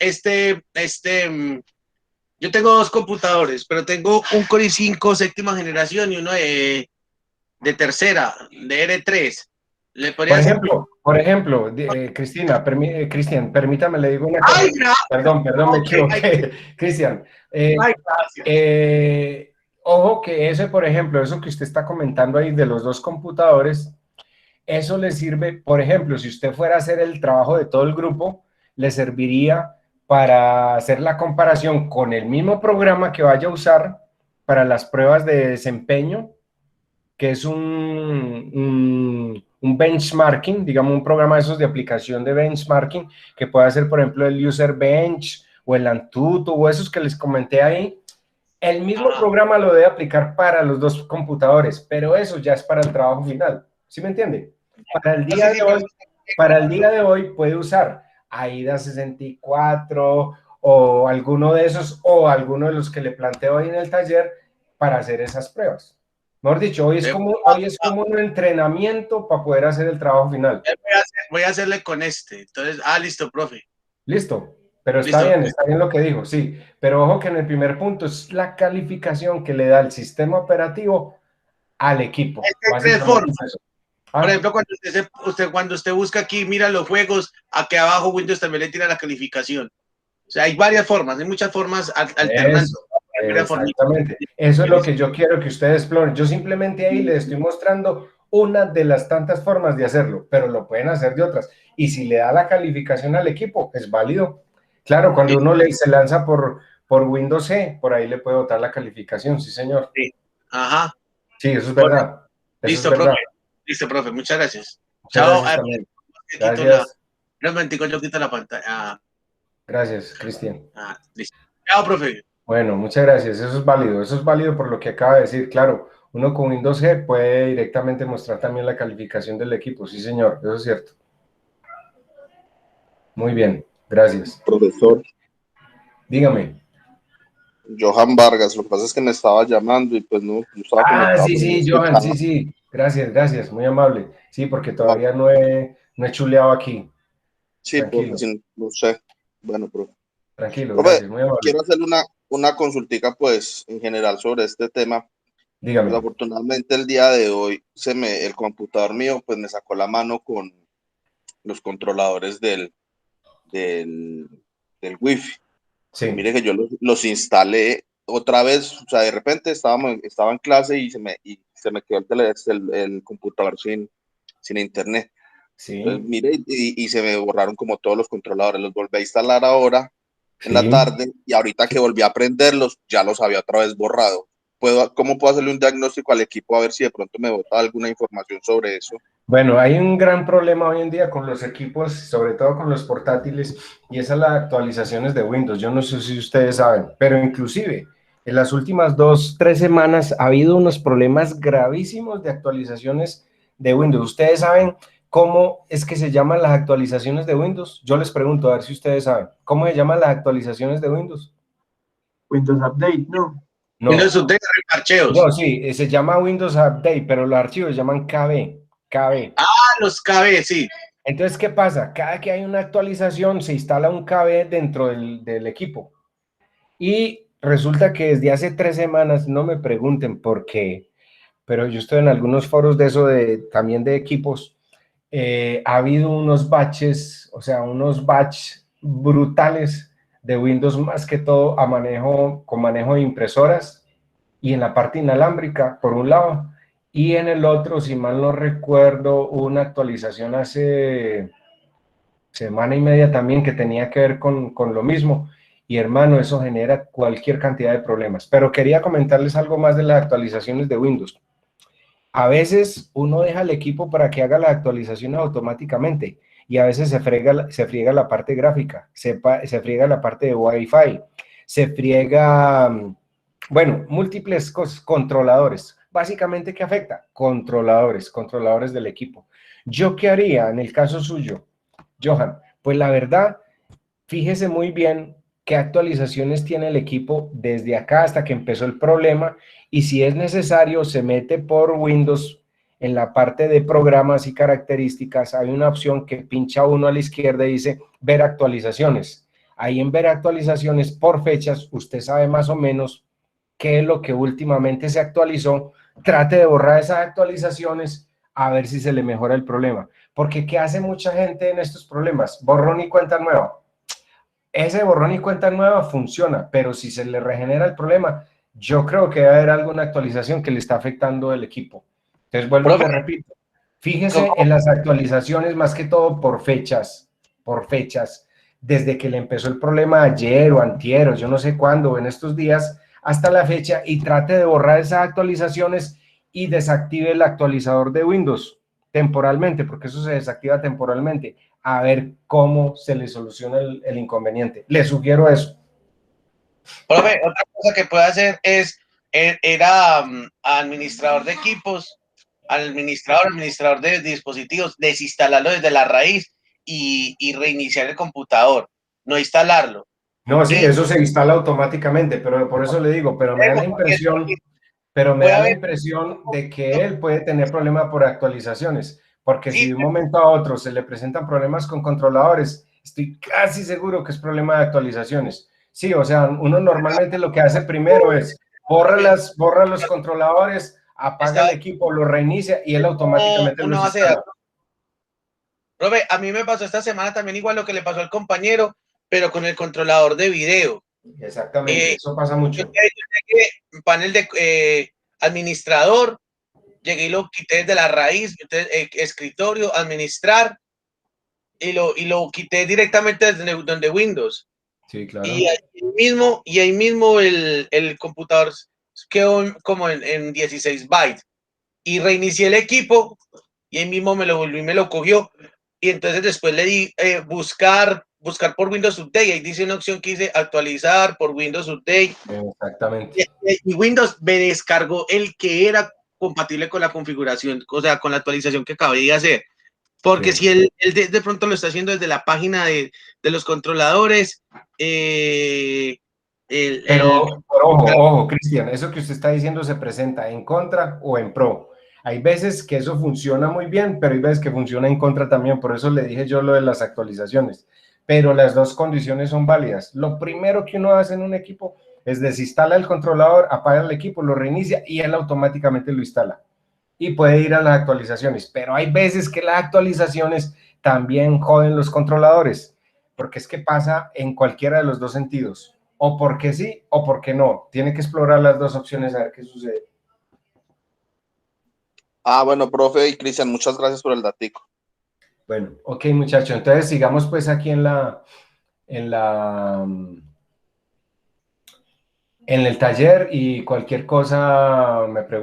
yo tengo 2 computadores, pero tengo un Core i5 séptima generación y uno de tercera, de R3. Por ejemplo, Cristian, permítame, le digo una cosa. Perdón, me equivoqué. Cristian, ojo que ese, por ejemplo, eso que usted está comentando ahí de los 2 computadores, eso le sirve, por ejemplo, si usted fuera a hacer el trabajo de todo el grupo, le serviría para hacer la comparación con el mismo programa que vaya a usar para las pruebas de desempeño, que es un benchmarking, digamos un programa de esos de aplicación de benchmarking, que puede hacer, por ejemplo, el User Bench o el Antutu o esos que les comenté ahí. El mismo programa lo debe aplicar para los 2 computadores, pero eso ya es para el trabajo final. ¿Sí me entiende? Para el día de hoy puede usar AIDA 64 o alguno de esos o alguno de los que le planteo ahí en el taller para hacer esas pruebas. Mejor dicho, hoy es como un entrenamiento para poder hacer el trabajo final. Voy a hacerle con este. Entonces, listo, profe. Listo, pero está bien lo que dijo, sí. Pero ojo que en el primer punto es la calificación que le da el sistema operativo al equipo. Por ejemplo, cuando usted busca aquí, mira los juegos, aquí abajo Windows también le tira la calificación. O sea, hay varias formas, hay muchas formas alternando. Exactamente. Eso es lo que yo quiero que ustedes exploren. Yo simplemente ahí les estoy mostrando una de las tantas formas de hacerlo, pero lo pueden hacer de otras. Y si le da la calificación al equipo, es válido. Claro, cuando uno se lanza por Windows C, por ahí le puede botar la calificación, sí, señor. Sí, ajá. Sí, eso es verdad. Listo, profe. Listo, profe. Muchas gracias. Chao. Gracias. Un momentico, yo quito la pantalla. Gracias, Cristian. Listo. Chao, profe. Bueno, muchas gracias. Eso es válido por lo que acaba de decir. Claro, uno con Windows G puede directamente mostrar también la calificación del equipo. Sí, señor, eso es cierto. Muy bien, gracias. Profesor. Dígame. Johan Vargas, lo que pasa es que me estaba llamando y pues no estaba conectado. Sí, Johan, sí. Gracias, muy amable. Sí, porque todavía no he chuleado aquí. Sí, tranquilo. Porque no sé. Bueno, profe. Tranquilo, profe, gracias, muy amable. Quiero hacer una consultica, pues, en general sobre este tema. Dígame. Pues, afortunadamente el día de hoy el computador mío pues me sacó la mano con los controladores del Wi-Fi. Sí. Mire que yo los instalé otra vez, o sea, de repente estaba en clase y se me quedó el computador sin internet. Sí. Entonces, mire, y se me borraron como todos los controladores, los volví a instalar ahora en la tarde y ahorita que volví a prenderlos ya los había otra vez borrado. ¿Cómo puedo hacerle un diagnóstico al equipo a ver si de pronto me bota alguna información sobre eso? Bueno, hay un gran problema hoy en día con los equipos, sobre todo con los portátiles, y esas son las actualizaciones de Windows. Yo no sé si ustedes saben, pero inclusive en las últimas 2-3 semanas ha habido unos problemas gravísimos de actualizaciones de Windows. ¿Ustedes saben cómo es que se llaman las actualizaciones de Windows? Yo les pregunto, a ver si ustedes saben. ¿Cómo se llaman las actualizaciones de Windows? Windows Update, ¿no? No. Windows Update, parcheos. No, sí, se llama Windows Update, pero los archivos se llaman KB. Ah, los KB, sí. Entonces, ¿qué pasa? Cada que hay una actualización, se instala un KB dentro del equipo. Y resulta que desde hace 3 semanas, no me pregunten por qué, pero yo estoy en algunos foros de eso, también de equipos, ha habido unos batches, o sea, unos batches brutales de Windows, más que todo con manejo de impresoras y en la parte inalámbrica, por un lado, y en el otro, si mal no recuerdo, una actualización hace semana y media también que tenía que ver con lo mismo. Y hermano, eso genera cualquier cantidad de problemas. Pero quería comentarles algo más de las actualizaciones de Windows. A veces uno deja el equipo para que haga las actualizaciones automáticamente y a veces se friega la parte gráfica, se friega la parte de Wi-Fi, se friega, bueno, múltiples cosas, controladores. Básicamente, ¿qué afecta? Controladores del equipo. ¿Yo qué haría en el caso suyo, Johan? Pues la verdad, fíjese muy bien qué actualizaciones tiene el equipo desde acá hasta que empezó el problema y si es necesario se mete por Windows en la parte de programas y características. Hay una opción que pincha uno a la izquierda y dice ver actualizaciones. Ahí en ver actualizaciones por fechas usted sabe más o menos qué es lo que últimamente se actualizó. Trate de borrar esas actualizaciones a ver si se le mejora el problema. Porque ¿qué hace mucha gente en estos problemas? Borrón y cuenta nueva. Ese borrón y cuenta nueva funciona, pero si se le regenera el problema, yo creo que debe haber alguna actualización que le está afectando el equipo. Entonces, vuelvo y le repito, fíjese en las actualizaciones más que todo por fechas, desde que le empezó el problema ayer o antier, o yo no sé cuándo, en estos días, hasta la fecha, y trate de borrar esas actualizaciones y desactive el actualizador de Windows temporalmente, porque eso se desactiva temporalmente, a ver cómo se le soluciona el inconveniente. Le sugiero eso. Profe, otra cosa que puede hacer es, era administrador de equipos, administrador de dispositivos, desinstalarlo desde la raíz y reiniciar el computador, no instalarlo. No, sí, eso se instala automáticamente, pero por eso le digo, pero me da la impresión, de que él puede tener problemas por actualizaciones, porque si de un momento a otro se le presentan problemas con controladores, estoy casi seguro que es problema de actualizaciones. Sí, o sea, uno normalmente lo que hace primero es borra los controladores, apaga el equipo, lo reinicia y él automáticamente lo instala. Profe, a mí me pasó esta semana también igual lo que le pasó al compañero, pero con el controlador de video. Exactamente, eso pasa mucho. Yo llegué, panel de administrador, llegué y lo quité desde la raíz, escritorio, administrar, y lo quité directamente desde donde Windows. Sí, claro. Y ahí mismo el computador quedó como en 16 bytes. Y reinicié el equipo y ahí mismo me lo volvió y me lo cogió. Y entonces después le di buscar por Windows Update. Ahí dice una opción que dice actualizar por Windows Update. Exactamente. Y Windows me descargó el que era compatible con la configuración, o sea, con la actualización que acabé de hacer. Porque si él de pronto lo está haciendo desde la página de los controladores. Pero ojo, Cristian, eso que usted está diciendo se presenta en contra o en pro. Hay veces que eso funciona muy bien, pero hay veces que funciona en contra también. Por eso le dije yo lo de las actualizaciones. Pero las dos condiciones son válidas. Lo primero que uno hace en un equipo es desinstala el controlador, apaga el equipo, lo reinicia y él automáticamente lo instala. Y puede ir a las actualizaciones. Pero hay veces que las actualizaciones también joden los controladores. Porque es que pasa en cualquiera de los dos sentidos. O porque sí o porque no. Tiene que explorar las dos opciones a ver qué sucede. Ah, bueno, profe y Cristian, muchas gracias por el datico. Bueno, ok, muchachos. Entonces sigamos pues aquí en en el taller y cualquier cosa me preguntan.